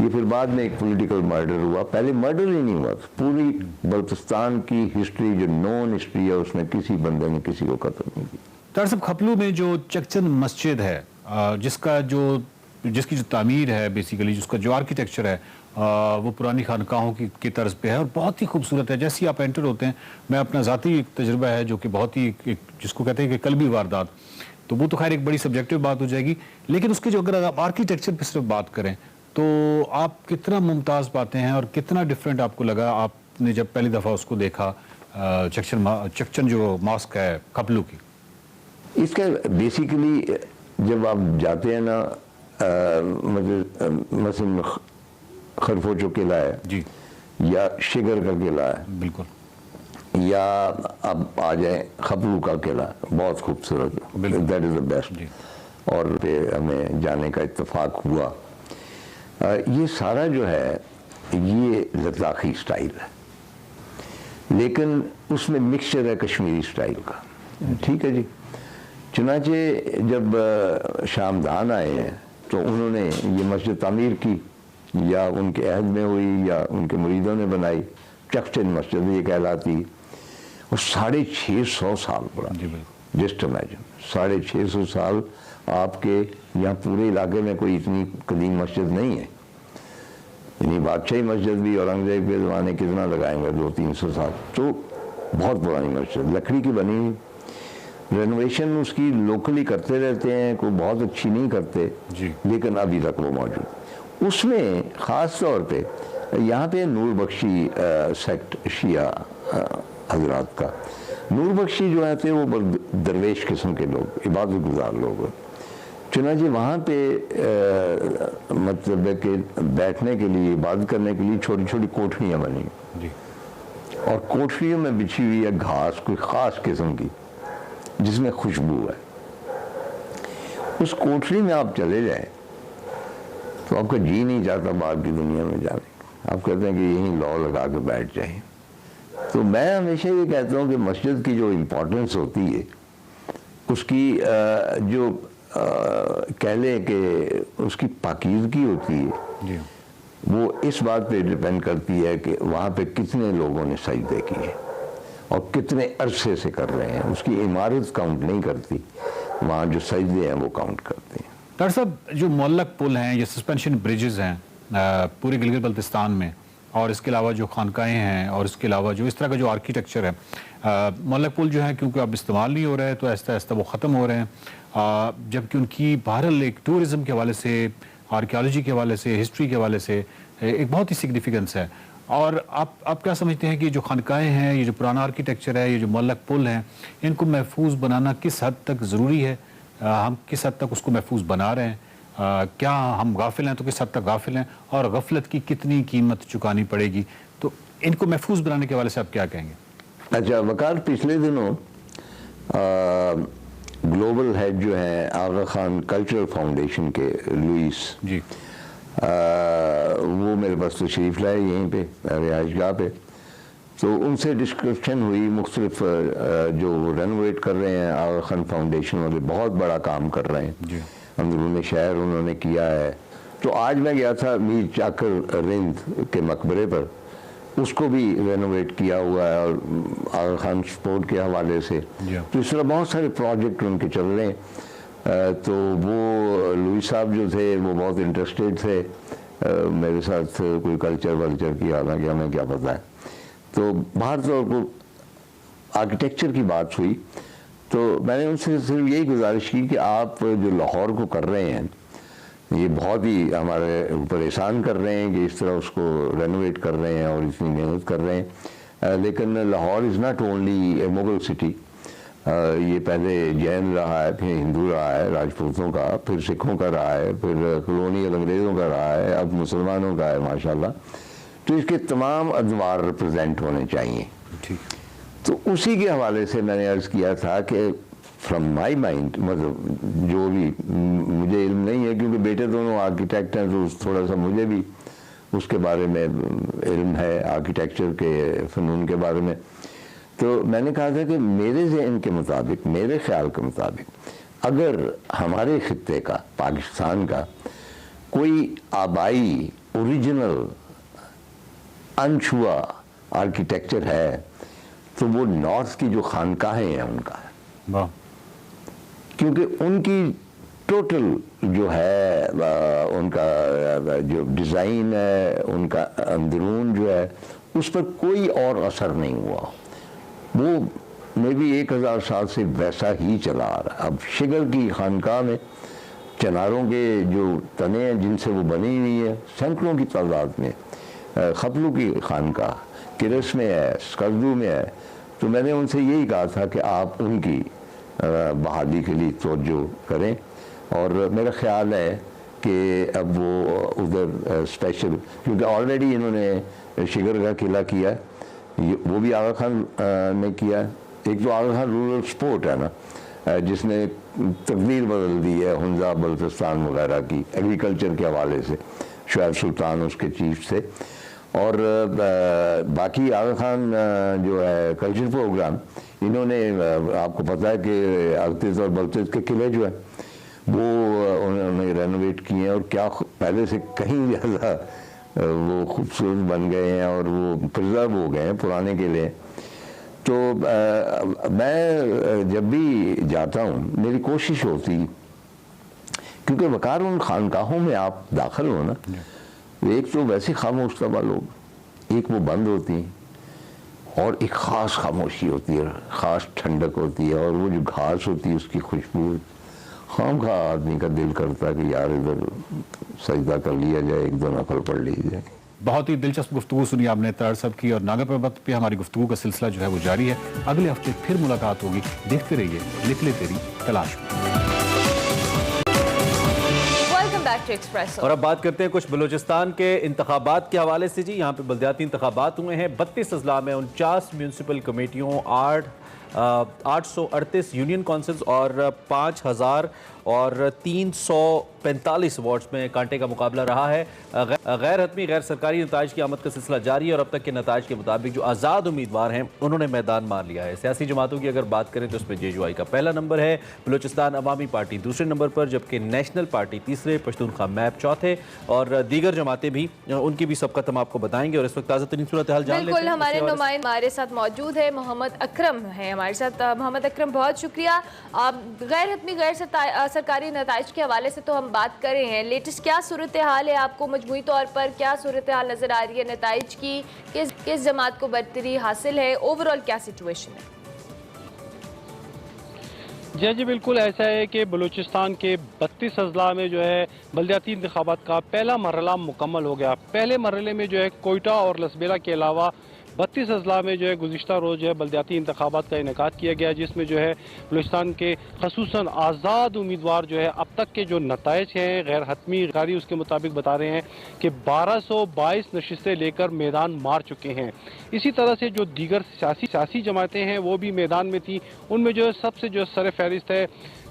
ये फिर बाद में एक पॉलिटिकल मर्डर हुआ, पहले मर्डर ही नहीं हुआ। पूरी बल्तिस्तान की हिस्ट्री जो नॉन हिस्ट्री है उसमें किसी बंदे ने किसी को कत्ल नहीं किया। दरअसल खपलू में जो चकचंद मस्जिद है, जिसकी जो तामीर है, बेसिकली जिसका जो आर्किटेक्चर है वो पुरानी खानकाहों की तर्ज पे है और बहुत ही खूबसूरत है। जैसे ही आप एंटर होते हैं, मैं अपना ज़ाती एक तजुर्बा है जो कि बहुत ही जिसको कहते हैं कि कल्बी वारदात, तो वो तो खैर एक बड़ी सब्जेक्टिव बात हो जाएगी, लेकिन उसकी जो अगर आप आर्किटेक्चर पर सिर्फ बात करें तो आप कितना मुमताज़ पाते हैं और कितना डिफरेंट आपको लगा आपने जब पहली दफ़ा उसको देखा, चकचन जो मॉस्क है खपलू की? इसका बेसिकली जब आप जाते हैं ना, मतलब खरफोचो किला है जी, या शिगर का किला है, बिल्कुल, या अब आ जाए खपलू का किला, बहुत खूबसूरत, दैट इज़ द बेस्ट। और फिर हमें जाने का इत्तेफाक हुआ। ये सारा जो है ये लद्दाखी स्टाइल है, लेकिन उसमें मिक्सचर है कश्मीरी स्टाइल का, ठीक है जी। चुनाचे जब शामदान आए हैं तो उन्होंने ये मस्जिद तामीर की, या उनके अहद में हुई या उनके मुरीदों ने बनाई, चकचंद मस्जिद ये कहलाती, और 650 साल पुरानी, जस्ट इमेजिन 650 साल आपके यहाँ पूरे इलाके में कोई इतनी कदीम मस्जिद नहीं है। यानी बादशाही मस्जिद भी औरंगजेब के ज़माने कितना लगाएंगे 200-300 साल, तो बहुत पुरानी मस्जिद लकड़ी की बनी हुई। रेनोवेशन उसकी लोकली करते रहते हैं, कोई बहुत अच्छी नहीं करते जी, लेकिन अभी तक वो मौजूद। उसमें ख़ास तौर पे यहाँ पे नूर बख्शी सेक्ट शिया हजरात का, नूर बख्शी जो है थे वो दरवेश किस्म के लोग, इबादत गुजार लोग। चुनांचे वहाँ पे मतलब है कि बैठने के लिए, इबादत करने के लिए छोटी छोटी कोठरियाँ बनी जी, और कोठरियों में बिछी हुई है घास कोई ख़ास किस्म की जिसमें खुशबू है। उस कोठरी में आप चले जाएं तो आपका जी नहीं चाहता बाहर की दुनिया में जाने, आप कहते हैं कि यहीं लौ लगा के बैठ जाएं। तो मैं हमेशा ये कहता हूँ कि मस्जिद की जो इम्पोर्टेंस होती है उसकी जो कह लें कि उसकी पाकीज़गी होती है जी, वो इस बात पे डिपेंड करती है कि वहाँ पे कितने लोगों ने सजदे किए और कितने अरसे से कर रहे हैं। उसकी इमारत काउंट नहीं करती, वहाँ जो सजदे हैं वो काउंट करते हैं। डॉक्टर साहब, जो मुअल्लक पुल हैं, ये सस्पेंशन ब्रिजेज़ हैं पूरे गिलगित बल्तिस्तान में, और इसके अलावा जो खानकाएँ हैं और इसके अलावा जो इस तरह का जो आर्किटेक्चर है, मुअल्लक पुल जो है क्योंकि अब इस्तेमाल नहीं हो रहा है तो आहिस्ता आहिस्ता वो ख़त्म हो रहे हैं, जबकि उनकी बहरहाल एक टूरिज़म के हवाले से, आर्कियोलॉजी के हवाले से, हिस्ट्री के हवाले से एक बहुत ही सिग्निफिकेंस है। और आप क्या समझते हैं कि जो खानकाएँ हैं, ये जो पुराना आर्किटेक्चर है, ये जो मुअल्लक पुल हैं, इनको महफूज बनाना किस हद तक ज़रूरी है? हम किस हद तक उसको महफूज बना रहे हैं? क्या हम गाफिल हैं तो किस हद तक गाफिल हैं, और गफलत की कितनी कीमत चुकानी पड़ेगी? तो इनको महफूज बनाने के हवाले से आप क्या कहेंगे? अच्छा वकार, पिछले दिनों ग्लोबल हेड जो है आगा खान कल्चरल फाउंडेशन के लुइस जी, वो मेरे पास तशरीफ़ लाए यहीं पे रिहाइशगाह पे, तो उनसे डिस्कशन हुई। मुख्तलिफ जो रेनोवेट कर रहे हैं आगा खान फाउंडेशन वाले, बहुत बड़ा काम कर रहे हैं, अंदरूनी शहर उन्होंने किया है। तो आज मैं गया था मीर चाकर रिंद के मकबरे पर, उसको भी रेनोवेट किया हुआ है और आगा खान स्पोर्ट के हवाले से। तो इस तरह बहुत सारे प्रोजेक्ट उनके चल रहे हैं। तो वो लुइस साहब जो थे वो बहुत इंटरेस्टेड थे मेरे साथ कोई कल्चर वल्चर की, हालांकि हमें क्या पता है। तो बाहर तौर पर आर्किटेक्चर की बात हुई तो मैंने उनसे सिर्फ यही गुजारिश की कि आप जो लाहौर को कर रहे हैं ये बहुत ही हमारे ऊपर एहसान कर रहे हैं कि इस तरह उसको रेनोवेट कर रहे हैं और इतनी मेहनत कर रहे हैं, लेकिन Lahore is not only A Mughal city. ये पहले जैन रहा है, फिर हिंदू रहा है, राजपूतों का, फिर सिखों का रहा है, फिर कॉलोनियल अंग्रेज़ों का रहा है, अब मुसलमानों का है माशाल्लाह। तो इसके तमाम अदवार रिप्रेजेंट होने चाहिए। ठीक, तो उसी के हवाले से मैंने अर्ज़ किया था कि फ्रॉम माई माइंड, मतलब जो भी, मुझे इल्म नहीं है क्योंकि बेटे दोनों आर्किटेक्ट हैं, तो थोड़ा सा मुझे भी उसके बारे में इल्म है, आर्किटेक्चर के फ़नून के बारे में। तो मैंने कहा था कि मेरे ज़हन के मुताबिक, मेरे ख्याल के मुताबिक, अगर हमारे खित्ते का, पाकिस्तान का कोई आबाई ओरिजिनल अनछुआ आर्किटेक्चर है तो वो नॉर्थ की जो खानकाहें हैं उनका है, क्योंकि उनकी टोटल जो है उनका जो डिज़ाइन है, उनका अंदरून जो है, उस पर कोई और असर नहीं हुआ। वो मे भी 1000 साल से वैसा ही चला आ रहा है। अब शिगर की खानकाह में चनारों के जो तने हैं जिनसे वो बनी हुई है, सैकड़ों की तादाद में, खपलू की खानकाह किरस में है, स्कर्दू में है। तो मैंने उनसे यही कहा था कि आप उनकी बहाली के लिए तवज्जो करें, और मेरा ख्याल है कि अब वो उधर स्पेशल, क्योंकि ऑलरेडी इन्होंने शिगर का किला किया है, वो भी आगा खान ने किया है। एक तो आगा खान रूरल स्पोर्ट है ना, जिसने तकदीर बदल दी है हुंजा बल्तिस्तान वगैरह की, एग्रीकल्चर के हवाले से शुएब सुल्तान उसके चीफ थे। और बाकी आगा खान जो है कल्चर प्रोग्राम, इन्होंने आपको पता है कि अगतिस और बल्तिस के किले जो है वो उन्होंने रेनोवेट किए हैं, और क्या पहले से कहीं ज़्यादा वो खूबसूरत बन गए हैं और वो प्रिजर्व हो गए हैं पुराने किले। तो मैं जब भी जाता हूँ मेरी कोशिश होती, क्योंकि वकार उन खानकाहों में आप दाखिल हो ना, एक तो वैसे खामोश तबा लोग, एक वो बंद होती हैं और एक ख़ास खामोशी होती है, ख़ास ठंडक होती है, और वो जो घास होती है उसकी खुशबू, खाम खा आदमी का दिल करता है कि यार इधर सजदा कर लिया जाए, एक दो नफल पढ़ ली जाए। बहुत ही दिलचस्प गुफ्तगू सुनी आपने तार साहब की, और नागा पर्वत पे हमारी गुफ्तगू का सिलसिला जो है वो जारी है। अगले हफ्ते फिर मुलाकात होगी। देखते रहिए निकले तेरी तलाश में। एक्सप्रेस। और अब बात करते हैं कुछ बलूचिस्तान के इंतखाबात के हवाले से। जी, यहाँ पे बल्दियाती इंतखाबात हुए हैं। 32 अजला में 49 म्यूनसिपल कमेटियों, 838 यूनियन काउंसिल्स और 5345 वार्ड्स में कांटे का मुकाबला रहा है। गैर हतमी गैर सरकारी नताइज की आमद का सिलसिला जारी है और अब तक के नताइज के मुताबिक जो आज़ाद उम्मीदवार हैं उन्होंने मैदान मार लिया है। सियासी जमातों की अगर बात करें तो उसमें JUI का पहला नंबर है, बलूचिस्तान अवामी पार्टी दूसरे नंबर पर, जबकि नेशनल पार्टी तीसरे, पश्तूनख्वा मैप चौथे और दीगर जमातें भी, उनकी भी सबका हम आपको बताएंगे। और इस वक्त ताज़ा तरीन सूरत हाल जान लेते हैं। हमारे नुमाइंदे हमारे साथ मौजूद है, मोहम्मद अकरम है हमारे साथ। मोहम्मद अकरम, बहुत शुक्रिया। गैर हतमी गैर सरकारी नताइज के हवाले से तो हम बात कर रहे हैं, लेटेस्ट क्या सूरत हाल है? आपको मजमूई तौर पर क्या सूरत हाल नज़र आ रही है नताइज की? किस जमात को बरतरी हासिल है? ओवरऑल क्या सिचुएशन है? जी बिल्कुल ऐसा है कि बलूचिस्तान के 32 अजला में जो है बल्दियाती इंतखाबात का पहला मरहला मुकम्मल हो गया। पहले मरहले में जो है कोयटा और लसबेला के अलावा 32 अजला में जो है गुज़िश्ता रोज़ जो है बल्दियाती इंतखाबात का इनेकाद किया गया, जिसमें जो है बलूचिस्तान के खसूसन आज़ाद उम्मीदवार जो है अब तक के जो नताइज हैं गैर हतमी कारी उसके मुताबिक बता रहे हैं कि 1222 नशिस्तें लेकर मैदान मार चुके हैं। इसी तरह से जो दीगर सियासी जमातें हैं वो भी मैदान में थी। उनमें जो है सबसे जो सर फहरिस्त है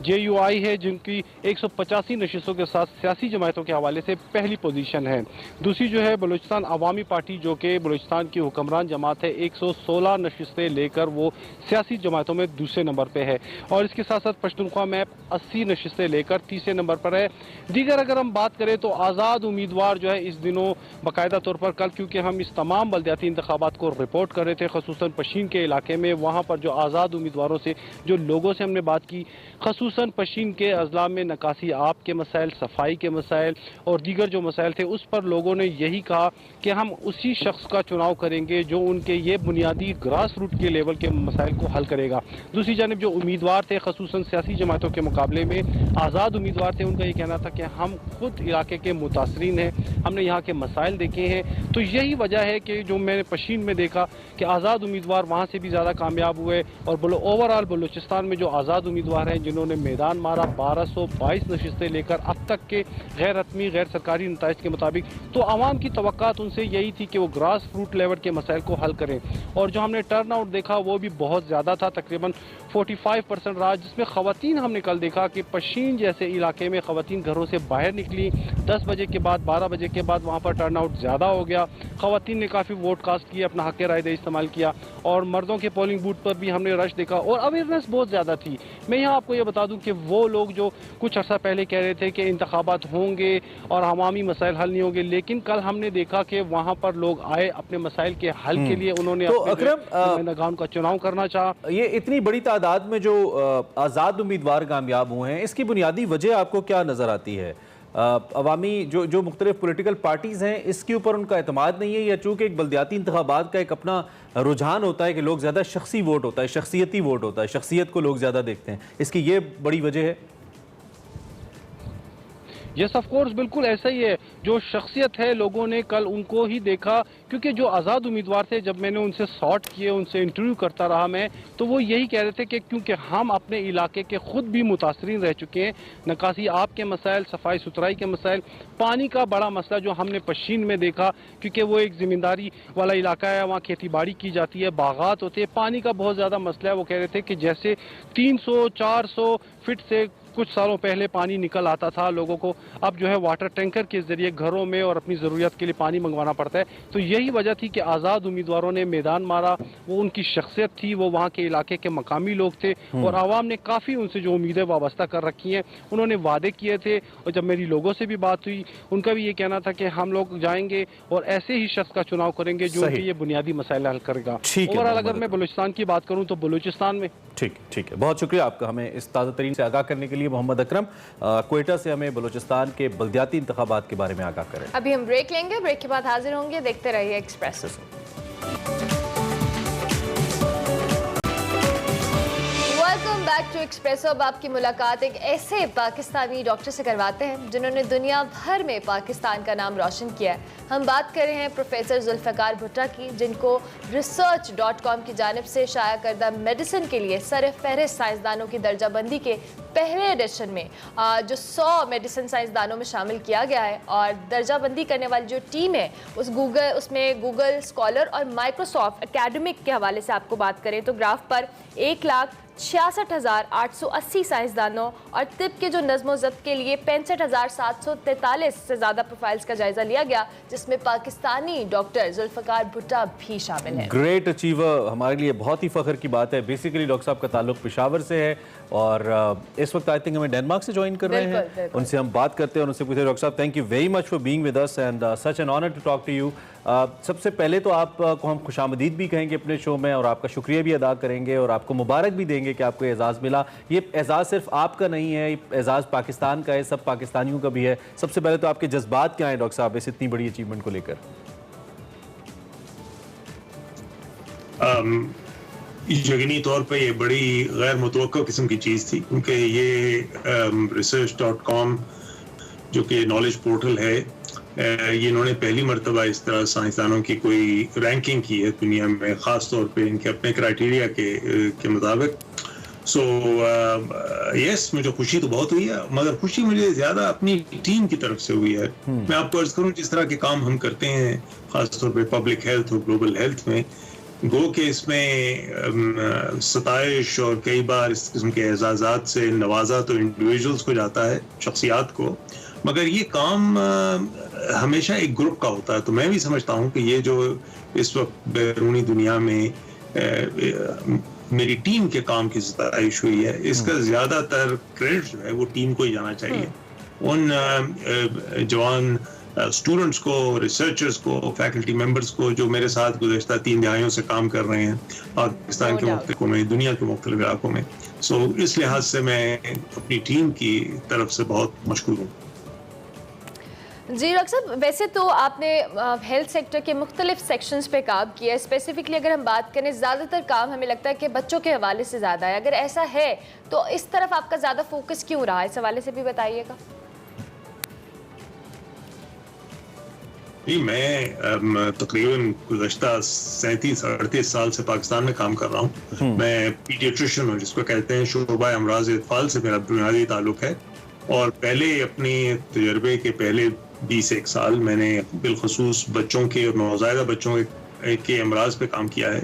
JUI है, जिनकी 185 नशिस्तों के साथ सियासी जमातों के हवाले से पहली पोजीशन है। दूसरी जो है बलूचिस्तान अवामी पार्टी, जो कि बलूचिस्तान की हुक्मरान जमात है, 116 नशिस्तें लेकर वो सियासी जमातों में दूसरे नंबर पे है। और इसके साथ साथ पश्तूनख्वा मैप 80 नशिस्तें लेकर तीसरे नंबर पर है। दीगर अगर हम बात करें तो आज़ाद उम्मीदवार जो है इस दिनों बाकायदा तौर पर कल, क्योंकि हम इस तमाम बल्दियाती इंतखाबात को रिपोर्ट कर रहे थे खसूसन पशीन के इलाके में, वहाँ पर जो आज़ाद उम्मीदवारों से जो लोगों से हमने बात की, खसूसन पशीन के अजला में नकासी आब के मसाइल, सफाई के मसाइल और दीगर जो मसाइल थे उस पर लोगों ने यही कहा कि हम उसी शख्स का चुनाव करेंगे जो उनके ये बुनियादी ग्रास रूट के लेवल के मसाइल को हल करेगा। दूसरी जानिब जो उम्मीदवार थे खसूसन सियासी जमातों के मुकाबले में आज़ाद उम्मीदवार थे, उनका ये कहना था कि हम खुद इलाके के मुतासरीन हैं, हमने यहाँ के मसाइल देखे हैं। तो यही वजह है कि जो मैंने पशीन में देखा कि आज़ाद उम्मीदवार वहाँ से भी ज़्यादा कामयाब हुए। और ओवरऑल बलूचिस्तान में जो आज़ाद उम्मीदवार हैं जिन्होंने मैदान मारा 1222 नशिस्तें लेकर अब तक के गैर हतमी गैर सरकारी नताइज के मुताबिक, तो आवाम की तवक्कात उनसे यही थी कि वो ग्रास रूट लेवल के मसाइल को हल करें। और जो हमने टर्न आउट देखा वो भी बहुत ज़्यादा था, तकरीबन 45% रहा, जिसमें ख़वातीन हमने कल देखा कि पशीन जैसे इलाके में ख़वातीन घरों से बाहर निकली। 10 बजे के बाद 12 बजे के बाद वहाँ पर टर्न आउट ज़्यादा हो गया। ख़वातीन ने काफ़ी वोट कास्ट किए, अपना हक़ राय इस्तेमाल किया। और मर्दों के पोलिंग बूथ पर भी हमने रश देखा और अवेयरनेस बहुत ज़्यादा थी। मैं यहाँ आपको ये बता दूँ कि वो लोग जो कुछ अर्सा पहले कह रहे थे कि इंतखाबात होंगे और अवामी मसाइल हल नहीं होंगे, लेकिन कल हमने देखा कि वहाँ पर लोग आए अपने मसाइल के हल के लिए, उन्होंने तो अकरम का चुनाव करना चाहा। ये इतनी बड़ी तादाद में जो आज़ाद उम्मीदवार कामयाब हुए हैं, इसकी बुनियादी वजह आपको क्या नज़र आती है? अवामी जो मुख्तलिफ पोलिटिकल पार्टीज़ हैं इसके ऊपर उनका एतमाद नहीं है, या चूँकि एक बल्दियाती इंतखाबात का एक अपना रुझान होता है कि लोग ज़्यादा शख्सी वोट होता है, शख्सियती वोट होता है, शख्सियत को लोग ज़्यादा देखते हैं, इसकी ये बड़ी वजह है? यस ऑफ कोर्स, बिल्कुल ऐसा ही है। जो शख्सियत है लोगों ने कल उनको ही देखा, क्योंकि जो आज़ाद उम्मीदवार थे जब मैंने उनसे सॉर्ट किए, उनसे इंटरव्यू करता रहा मैं, तो वो यही कह रहे थे कि क्योंकि हम अपने इलाके के खुद भी मुतासरीन रह चुके हैं, नकासी आब के मसाइल, सफाई सुथराई के मसाइल, पानी का बड़ा मसला जो हमने पशीन में देखा, क्योंकि वो एक ज़मींदारी वाला इलाका है, वहाँ खेती बाड़ी की जाती है, बागात होते हैं, पानी का बहुत ज़्यादा मसला है। वो कह रहे थे कि जैसे 300-400 फिट से कुछ सालों पहले पानी निकल आता था लोगों को, अब जो है वाटर टैंकर के जरिए घरों में और अपनी ज़रूरत के लिए पानी मंगवाना पड़ता है। तो यही वजह थी कि आज़ाद उम्मीदवारों ने मैदान मारा, वो उनकी शख्सियत थी, वो वहाँ के इलाके के मकामी लोग थे और आवाम ने काफ़ी उनसे जो उम्मीदें वाबस्ता कर रखी हैं, उन्होंने वादे किए थे। और जब मेरी लोगों से भी बात हुई, उनका भी ये कहना था कि हम लोग जाएंगे और ऐसे ही शख्स का चुनाव करेंगे जो उनके ये बुनियादी मसाइल हल करेगा। ओवरऑल अगर मैं बलूचिस्तान की बात करूँ तो बलूचिस्तान में ठीक है। बहुत शुक्रिया आपका हमें इस ताज़ा तरीन से आगाह करने के लिए। मोहम्मद अकरम क्वेटा से हमें बलूचिस्तान के बल्दियाती इंतखाबात के बारे में आगाह करें। अभी हम ब्रेक लेंगे, ब्रेक के बाद हाजिर होंगे। देखते रहिए Express. Welcome back to Expresso. अब आपकी मुलाकात एक ऐसे पाकिस्तानी डॉक्टर से करवाते हैं जिन्होंने दुनिया भर में पाकिस्तान का नाम रोशन किया है। हम बात कर रहे हैं प्रोफेसर जुल्फ़िकार भुट्टा की, जिनको research.com की जानिब से शाया करदा मेडिसिन के लिए सर फहरिस्त साइंसदानों की दर्जाबंदी के पहले एडिशन में जो 100 मेडिसिन साइंसदानों में शामिल किया गया है। और दर्जाबंदी करने वाली जो टीम है उसमें गूगल स्कॉलर और माइक्रोसॉफ्ट एकेडमिक के हवाले से आपको बात करें तो ग्राफ पर 1,66,880 साइंसदानों और तिब के जो नज़्म ज़ब्त के लिए 65,743 से ज़्यादा प्रोफाइल्स का जायजा लिया गया, जिसमें पाकिस्तानी डॉक्टर जुल्फ़िकार भुट्टा भी शामिल हैं। ग्रेट अचीवर, हमारे लिए बहुत ही फ़ख्र की बात है। बेसिकली डॉक्टर साहब का ताल्लुक पेशावर से है और इस वक्त आई थिंक हमें डेनमार्क से ज्वाइन कर रहे हैं। उनसे हम बात करते हैं और उनसे पूछते हैं, डॉक्टर साहब thank you very much for being with us and such an honour to talk to you. सबसे पहले तो आपको हम खुशामदीद भी कहेंगे अपने शो में और आपका शुक्रिया भी अदा करेंगे और आपको मुबारक भी देंगे कि आपको एजाज़ मिला। ये एजाज़ सिर्फ आपका नहीं है, ये एजाज़ पाकिस्तान का है, सब पाकिस्तानियों का भी है। सबसे पहले तो आपके जज्बात क्या हैं डॉक्टर साहब इस इतनी बड़ी अचीवमेंट को लेकर? यकीनी तौर पे ये बड़ी गैर मुतवक्का किस्म की चीज़ थी, क्योंकि ये research.com जो कि नॉलेज पोर्टल है, ये इन्होंने पहली मरतबा इस तरह साइंसदानों की कोई रैंकिंग की है दुनिया में, ख़ास तौर पे इनके अपने क्राइटेरिया के मुताबिक। सो यस, मुझे खुशी तो बहुत हुई है, मगर खुशी मुझे ज़्यादा अपनी टीम की तरफ से हुई है। मैं आपको अर्ज़ करूँ, जिस तरह के काम हम करते हैं ख़ास तौर पे पब्लिक हेल्थ और ग्लोबल हेल्थ में, गो के इसमें सताइश और कई बार इस किस्म के एजाज़ात से नवाजा तो इंडिविजुअल्स को जाता है, शख्सियात को, मगर ये काम हमेशा एक ग्रुप का होता है। तो मैं भी समझता हूँ कि ये जो इस वक्त बैरूनी दुनिया में मेरी टीम के काम की सताइश हुई है, इसका ज़्यादातर क्रेडिट जो है वो टीम को ही जाना चाहिए। उन जवान स्टूडेंट्स को, रिसर्चर्स को, फैकल्टी मेंबर्स को जो मेरे साथ गुज़श्ता 3 दहाइयों से काम कर रहे हैं पाकिस्तान के मुख्तलिफ में, दुनिया के मुख्तलिफ इलाकों में। सो इस लिहाज से मैं अपनी टीम की तरफ से बहुत मशकूर हूँ। जी डॉक्टर साहब, वैसे तो आपने हेल्थ सेक्टर के मुख्तलिफ सेक्शंस पे काम किया है। स्पेसिफिकली अगर हम बात करें, ज़्यादातर काम हमें लगता है कि बच्चों के हवाले से ज़्यादा है। अगर ऐसा है तो इस तरफ आपका ज़्यादा फोकस क्यों रहा, इस हवाले से भी बताइएगा। जी, मैं तकरीबन गुज़श्ता 37-38 साल से पाकिस्तान में काम कर रहा हूँ। मैं पीडियाट्रिशियन हूँ, जिसको कहते हैं शोबा अमराज इत्फाल से मेरा बुनियादी ताल्लुक है। और पहले अपने तजर्बे के पहले 20-1 साल मैंने बिलखसूस बच्चों के और नौज़ायदा बच्चों के अमराज पे काम किया है।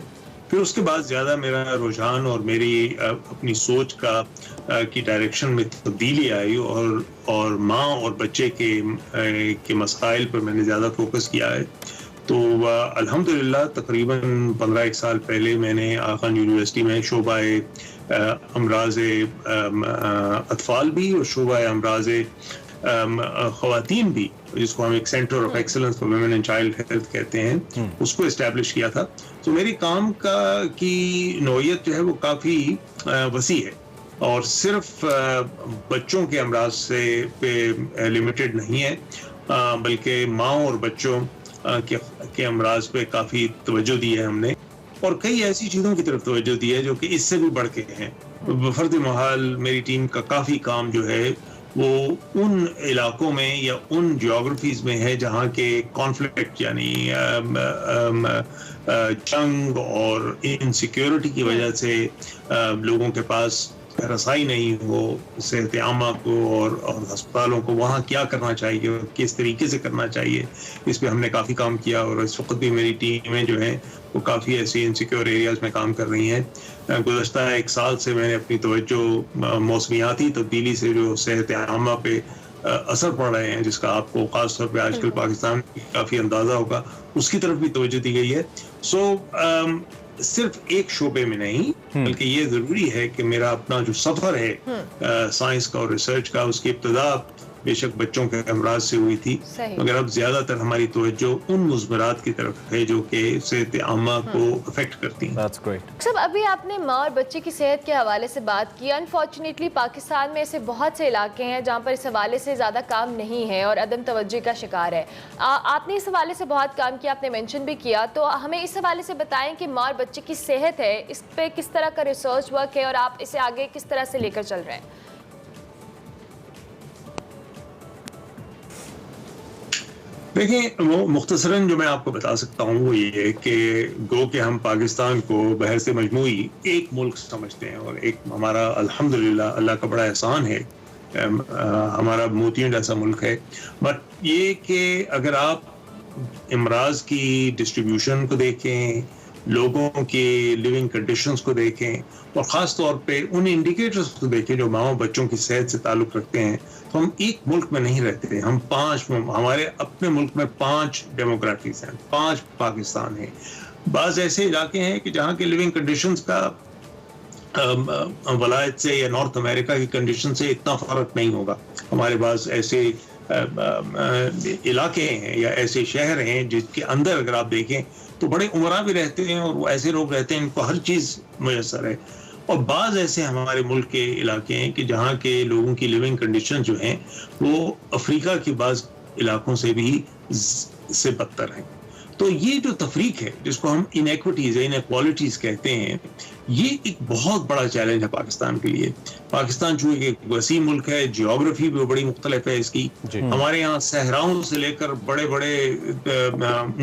फिर उसके बाद ज़्यादा मेरा रुझान और मेरी अपनी सोच की डायरेक्शन में तब्दीली आई और माँ और बच्चे के मसाइल पर मैंने ज़्यादा फोकस किया है। तो अल्हम्दुलिल्लाह तकरीबन 15-1 साल पहले मैंने खान यूनिवर्सिटी में शोबा अमराज अतफाल भी और शोबा अमराज ख़वातीन भी, जिसको हम एक centre of excellence for women and child health कहते हैं, उसको इस्टेब्लिश किया था। तो मेरी काम की नौइयत जो है वो काफ़ी वसी है और सिर्फ बच्चों के अमराज से पे लिमिटेड नहीं है, बल्कि माँ और बच्चों के अमराज पे काफ़ी तवज्जो दी है हमने और कई ऐसी चीज़ों की तरफ तवज्जो दी है जो कि इससे भी बढ़ के हैं। बफर्द महाल मेरी टीम का काफ़ी काम जो है वो उन इलाकों में या उन जियोग्राफीज में है जहाँ के कॉन्फ्लिक्ट यानी जंग और इनसिक्योरिटी की वजह से लोगों के पास रसाई नहीं हो सेहत आमा को और अस्पतालों को, वहाँ क्या करना चाहिए और किस तरीके से करना चाहिए, इस पे हमने काफ़ी काम किया। और इस वक्त भी मेरी टीमें जो हैं वो काफ़ी ऐसी इनसिक्योर एरियाज़ में काम कर रही हैं। गुज़श्ता 1 साल से मैंने अपनी तवज्जो मौसमियाती तब्दीली से जो सेहत आमा पे असर पड़ रहे हैं, जिसका आपको ख़ास तौर पे आजकल पाकिस्तान में काफ़ी अंदाज़ा होगा, उसकी तरफ भी तवज्जो दी गई है। सिर्फ एक शोबे में नहीं, बल्कि ये जरूरी है कि मेरा अपना जो सफर है साइंस का और रिसर्च का, उसकी इब्तिदा बेशक बच्चों के अमराज से हुई थी, मगर अब ज्यादातर हमारी तवज्जो उन मुज़मरात की तरफ है जो कि सेहत आमा को अफेक्ट करती हैं। That's great. सब अभी आपने माँ और बच्चे की सेहत के हवाले से बात की। अनफॉर्चुनेटली पाकिस्तान में ऐसे बहुत से इलाके हैं जहाँ पर इस हवाले से ज़्यादा काम नहीं है और अदम तवज्जो का शिकार है। आपने इस हवाले से बहुत काम किया, आपने मेंशन भी किया, तो हमें इस हवाले से बताएं कि माँ और बच्चे की सेहत है, इस पर किस तरह का रिसर्च वर्क है और आप इसे आगे किस तरह से लेकर चल रहे हैं? देखिए, वो मुख्तसरन जो मैं आपको बता सकता हूँ वो ये है कि गो के हम पाकिस्तान को बहर से मजमूई एक मुल्क समझते हैं और एक हमारा अल्हम्दुलिल्लाह अल्लाह का बड़ा एहसान है, हमारा मोतियों जैसा मुल्क है। बट ये कि अगर आप इमराज की डिस्ट्रीब्यूशन को देखें, लोगों की लिविंग कंडीशंस को देखें और ख़ास तौर पे उन इंडिकेटर्स को देखें जो माँ बच्चों की सेहत से ताल्लुक़ रखते हैं, तो हम एक मुल्क में नहीं रहते। हम हमारे अपने मुल्क में 5 डेमोक्रेसीज हैं, 5 पाकिस्तान हैं। बाज़ ऐसे इलाके हैं कि जहाँ के लिविंग कंडीशंस का वलायत से या नॉर्थ अमेरिका की कंडीशन से इतना फ़र्क नहीं होगा। हमारे पास ऐसे इलाके हैं या ऐसे शहर हैं जिसके अंदर अगर आप देखें तो बड़े उमरा भी रहते हैं और वो ऐसे लोग रहते हैं इनको हर चीज़ मुयसर है। और बाज़ ऐसे हमारे मुल्क के इलाके हैं कि जहाँ के लोगों की लिविंग कंडीशन जो हैं वो अफ्रीका के बाज़ इलाकों से भी से बदतर हैं। तो ये जो तफरीक है जिसको हम इनइक्विटीज़ इनइक्वालिटीज़ कहते हैं, ये एक बहुत बड़ा चैलेंज है पाकिस्तान के लिए। पाकिस्तान चूँकि एक वसी मुल्क है, जियोग्राफी भी बड़ी मुख्तलिफ है इसकी। हमारे यहाँ सहराओं से लेकर बड़े बड़े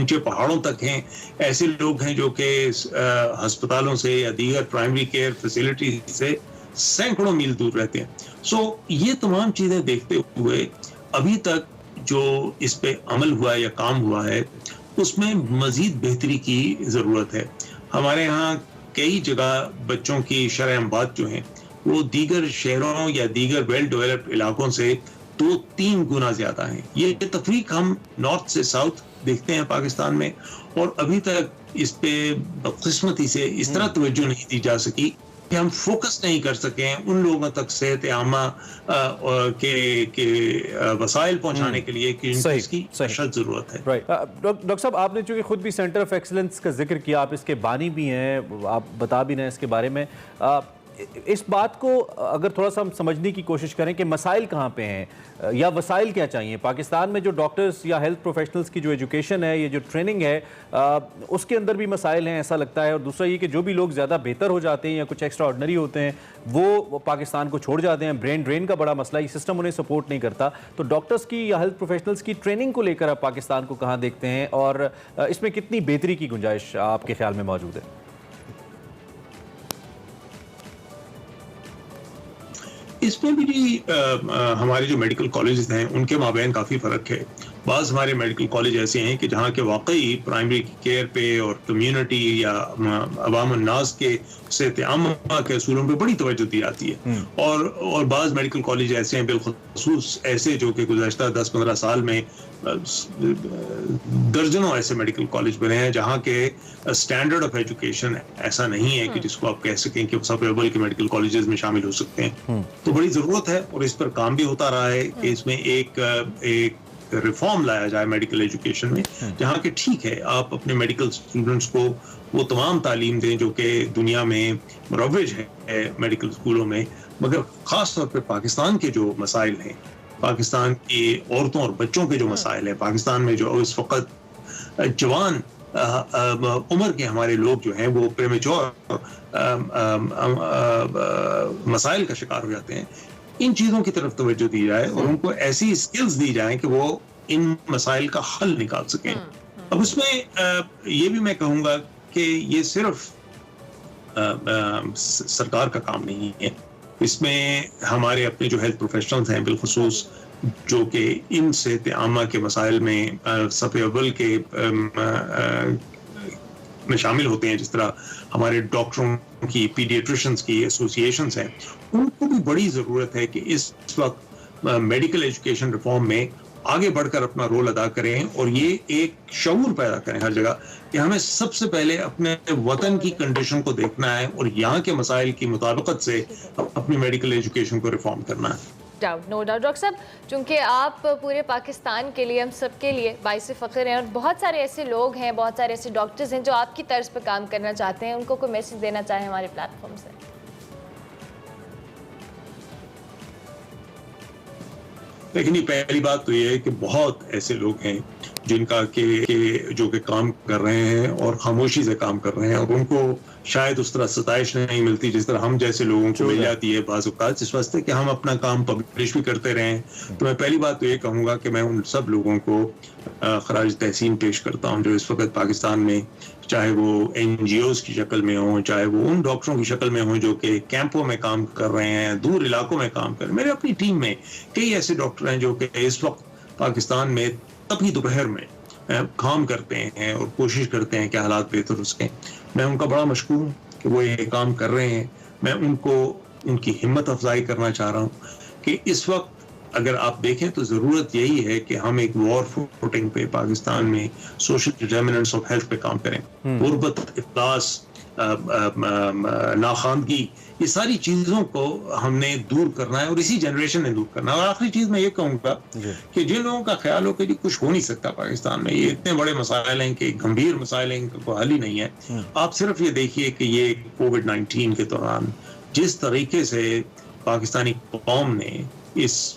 ऊंचे पहाड़ों तक हैं ऐसे लोग हैं जो कि अस्पतालों से या दीगर प्राइमरी केयर फैसिलिटी से सैकड़ों मील दूर रहते हैं। सो ये तमाम चीज़ें देखते हुए अभी तक जो इस पे अमल हुआ है या काम हुआ है उसमें मजीद बेहतरी की ज़रूरत है। हमारे यहाँ कई जगह बच्चों की शरह अमवात जो हैं वो दीगर शहरों या दीगर वेल डेवलप्ड इलाकों से 2-3 गुना ज़्यादा हैं। ये तफरीक हम नॉर्थ से साउथ देखते हैं पाकिस्तान में, और अभी तक इस पे बदकिस्मती से इस तरह तवज्जो नहीं दी जा सकी कि हम फोकस नहीं कर सके उन लोगों तक सेहत आमा के वसाइल पहुंचाने के लिए कि इसकी सख्त जरूरत है। राइट। डॉक्टर साहब, आपने चूंकि खुद भी सेंटर ऑफ एक्सीलेंस का जिक्र किया, आप इसके बानी भी हैं, आप बता भी रहे हैं इसके बारे में, इस बात को अगर थोड़ा सा हम समझने की कोशिश करें कि मसाइल कहाँ पे हैं या वसाइल क्या चाहिए पाकिस्तान में। जो डॉक्टर्स या हेल्थ प्रोफेशनल्स की जो एजुकेशन है, ये जो ट्रेनिंग है, उसके अंदर भी मसाइल हैं ऐसा लगता है। और दूसरा ये कि जो भी लोग ज़्यादा बेहतर हो जाते हैं या कुछ एक्स्ट्रा ऑर्डिनरी होते हैं वो पाकिस्तान को छोड़ जाते हैं। ब्रेन ड्रेन का बड़ा मसला, ये सिस्टम उन्हें सपोर्ट नहीं करता। तो डॉक्टर्स की या हेल्थ प्रोफेशनल्स की ट्रेनिंग को लेकर आप पाकिस्तान को कहाँ देखते हैं और इसमें कितनी बेहतरी की गुंजाइश आपके ख्याल में मौजूद है? इसमें भी हमारे जो मेडिकल कॉलेजेस हैं उनके माबैन काफ़ी फ़र्क है। बाज़ हमारे मेडिकल कॉलेज ऐसे हैं कि जहाँ के वाकई प्राइमरी केयर पे और कम्युनिटी या अवाम अन्नास के सेहत आमा के असूलों पे बड़ी तवज्जो दी जाती है। और बाज़ मेडिकल कॉलेज ऐसे हैं, बिलखुसूस ऐसे जो कि गुज़श्ता 10-15 साल में दर्जनों ऐसे मेडिकल कॉलेज बने हैं जहाँ के स्टैंडर्ड ऑफ एजुकेशन ऐसा नहीं है कि जिसको आप कह सकें कि सब लेवल के मेडिकल कॉलेजेस में शामिल हो सकते हैं। तो बड़ी ज़रूरत है और इस पर काम भी होता रहा है कि इसमें एक रिफॉर्म लाया जाए मेडिकल एजुकेशन में, जहाँ के ठीक है आप अपने मेडिकल स्टूडेंट्स को वो तमाम तालीम दें जो कि दुनिया में मुरव्वज है मेडिकल स्कूलों में, मगर ख़ास तौर पे पाकिस्तान के जो मसाइल हैं, पाकिस्तान की औरतों और बच्चों के जो मसाइल हैं, पाकिस्तान में जो इस वक्त जवान उम्र के हमारे लोग जो हैं वो प्रेमेच्योर मसाइल का शिकार हो जाते हैं, इन चीज़ों की तरफ तवज्जो दी जाए और उनको ऐसी स्किल्स दी जाए कि वो इन मसाइल का हल निकाल सकें। अब उसमें ये भी मैं कहूँगा कि ये सिर्फ सरकार का काम नहीं है, इसमें हमारे अपने जो हेल्थ प्रोफेशनल्स हैं बिलखुसूस जो कि इन सेहत आमा के मसाइल में सफ़े अव्वल के में शामिल होते हैं, जिस तरह हमारे डॉक्टरों की, पीडियाट्रिशियंस की एसोसिएशंस हैं, उनको भी बड़ी ज़रूरत है कि इस वक्त मेडिकल एजुकेशन रिफॉर्म में आगे बढ़कर अपना रोल अदा करें और ये एक शऊर पैदा करें हर जगह कि हमें सबसे पहले अपने वतन की कंडीशन को देखना है और यहाँ के मसाइल की मुताबिकत से अपनी मेडिकल एजुकेशन को रिफॉर्म करना है। नो डाउट डॉक्टर साहब, चूँकि आप पूरे पाकिस्तान के लिए, हम सब के लिए बाइस फ़ख्र हैं और बहुत सारे ऐसे लोग हैं, बहुत सारे ऐसे डॉक्टर्स हैं जो आपकी तर्ज पर काम करना चाहते हैं, उनको कोई मैसेज देना चाहें हमारे प्लेटफॉर्म से? लेकिन पहली बात तो ये है कि बहुत ऐसे लोग हैं जिनका जो कि काम कर रहे हैं और खामोशी से काम कर रहे हैं और उनको शायद उस तरह सताइश नहीं मिलती जिस तरह हम जैसे लोगों को मिल जाती है बाज़ औक़ात, इस वास्ते कि हम अपना काम पब्लिश भी करते रहें। तो मैं पहली बात तो ये कहूँगा कि मैं उन सब लोगों को खराज तहसीन पेश करता हूँ जो इस वक्त पाकिस्तान में, चाहे वो NGOs की शक्ल में हों, चाहे वो उन डॉक्टरों की शक्ल में हों जो कि कैंपों में काम कर रहे हैं, दूर इलाकों में काम कर रहे हैं। मेरे अपनी टीम में कई ऐसे डॉक्टर हैं जो कि इस वक्त पाकिस्तान में तभी दोपहर में काम करते हैं और कोशिश करते हैं कि हालात बेहतर हो सकें। मैं उनका बड़ा मशकूर हूँ कि वो ये काम कर रहे हैं। मैं उनको उनकी हिम्मत अफजाई करना चाह रहा हूँ कि इस वक्त अगर आप देखें तो ज़रूरत यही है कि हम एक वॉर फुटिंग पे पाकिस्तान में सोशल डिटर्मिनेंट्स ऑफ हेल्थ पे काम करें। गुर्बत, इफ्लास, नाखानगी, ये सारी चीज़ों को हमने दूर करना है और इसी जनरेशन ने दूर करना है। और आखिरी चीज़ मैं ये कहूँगा कि जिन लोगों का ख्याल हो कि जी कुछ हो नहीं सकता पाकिस्तान में, ये इतने बड़े मसाइल हैं कि गंभीर मसाइल हैं, इनका कोई हल ही नहीं है। आप सिर्फ ये देखिए कि ये कोविड-19 के दौरान जिस तरीके से पाकिस्तानी कौम ने इस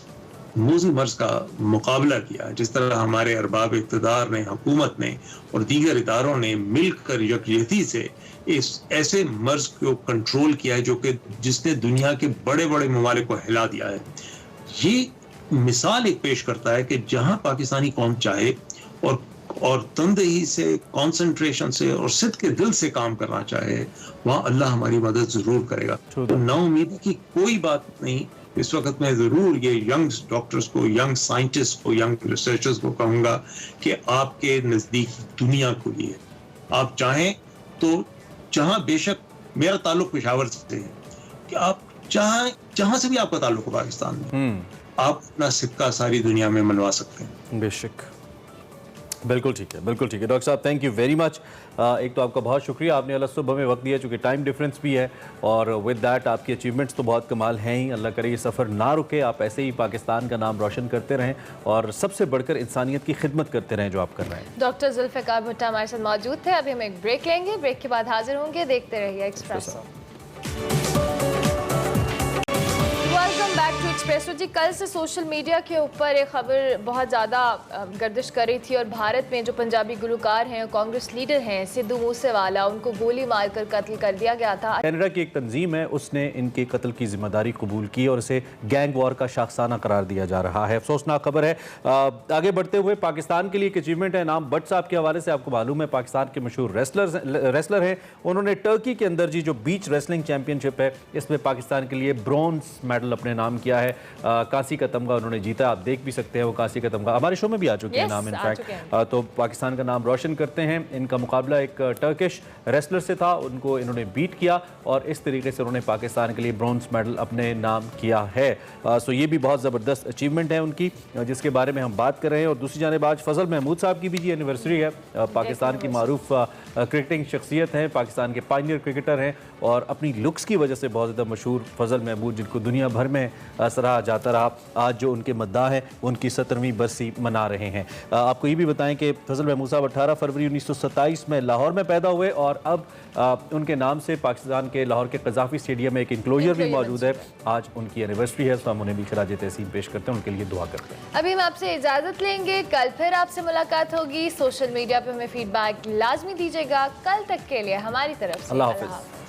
मूज़ी मर्ज का मुकाबला किया, जिस तरह हमारे अरबाब इक़्तिदार ने, हुकूमत ने और दीगर इदारों ने मिलकर यकजहती से इस ऐसे मर्ज को कंट्रोल किया है जो कि जिसने दुनिया के बड़े बड़े ममालिक को हिला दिया है। ये मिसाल एक पेश करता है कि जहां पाकिस्तानी कौम चाहे और तंदही से, कंसंट्रेशन से और सिद्ध के दिल से काम करना चाहे, वहां अल्लाह हमारी मदद जरूर करेगा। तो नाउमीदी की कोई बात नहीं। इस वक्त मैं जरूर ये यंग डॉक्टर्स को, यंग साइंटिस्ट को, यंग रिसर्चर्स को कहूँगा कि आपके नज़दीक दुनिया खुली है। आप चाहें तो, जहाँ बेशक मेरा ताल्लुक पेशावर से है, कि आप जहाँ से भी आपका ताल्लुक हो पाकिस्तान में, आप अपना सिक्का सारी दुनिया में मनवा सकते हैं। बेशक, बिल्कुल ठीक है, बिल्कुल ठीक है। डॉक्टर साहब थैंक यू वेरी मच। एक तो आपका बहुत शुक्रिया, आपने अलग सुबह में वक्त दिया चूँकि टाइम डिफरेंस भी है और विद दैट आपकी अचीवमेंट्स तो बहुत कमाल हैं ही। अल्लाह करे ये सफ़र ना रुके, आप ऐसे ही पाकिस्तान का नाम रोशन करते रहें और सबसे बढ़कर इंसानियत की खिदमत करते रहें जो आप कर रहे हैं। डॉक्टर जुल्फ़िकार भुट्टा हमारे साथ मौजूद थे। अभी हम एक ब्रेक लेंगे, ब्रेक के बाद हाजिर होंगे। देखते रहिए Expresso. Welcome back to Expresso. जी, कल से सोशल मीडिया के ऊपर एक खबर बहुत ज़्यादा गर्दिश कर रही थी और भारत में जो पंजाबी गुलकार हैं, कांग्रेस लीडर हैं सिद्धू मूसेवाला, उनको गोली मारकर कत्ल कर दिया गया था। कनाडा की एक तंजीम है, उसने इनके कत्ल की जिम्मेदारी कबूल की और इसे गैंग वॉर का शाखसाना करार दिया जा रहा है। अफसोसनाक खबर है। आगे बढ़ते हुए पाकिस्तान के लिए एक अचीवमेंट है। नाम भट्ट साहब के हवाले से आपको मालूम है, पाकिस्तान के मशहूर रेसलर हैं। उन्होंने टर्की के अंदर जी जो बीच रेसलिंग चैंपियनशिप है, इसमें पाकिस्तान के लिए ब्रॉन्ज मेडल अपने नाम किया है। कांसी का तमगा उन्होंने जीता। आप देख भी सकते हैं वो कांसी का तमगा हमारे शो में भी आ चुके हैं नाम इनफैक्ट। तो पाकिस्तान का नाम रोशन करते हैं। इनका मुकाबला एक टर्किश रेसलर से था, उनको इन्होंने बीट किया और इस तरीके से उन्होंने पाकिस्तान के लिए ब्रॉन्ज मेडल अपने नाम किया है। सो ये भी बहुत ज़बरदस्त अचीवमेंट है उनकी, जिसके बारे में हम बात कर रहे हैं। और दूसरी जानिब आज फजल महमूद साहब की भी जी एनिवर्सरी है। पाकिस्तान की मारूफ क्रिकेटिंग शख्सियत हैं, पाकिस्तान के पायनियर क्रिकेटर हैं और अपनी लुक्स की वजह से बहुत ज़्यादा मशहूर फजल महमूद, जिनको दुनिया भर में सराहा जाता रहा, आज जो उनके मद्दाह हैं उनकी 17वीं बरसी मना रहे हैं। आपको ये भी बताएं कि फजल महमूद साहब 18 फरवरी 1927 में लाहौर में पैदा हुए और अब उनके नाम से पाकिस्तान के लाहौर के कज़ाफ़ी स्टेडियम में एक इंक्लोजर भी मौजूद है। आज उनकी एनिवर्सरी है, तो हम उन्हें भी खराज तहसीन पेश करते हैं, उनके लिए दुआ करते हैं। अभी हम आपसे इजाज़त लेंगे, कल फिर आपसे मुलाकात होगी। सोशल मीडिया पर हमें फीडबैक लाजमी दीजिएगा। कल तक के लिए हमारी तरफ से अल्लाह हाफ़िज़।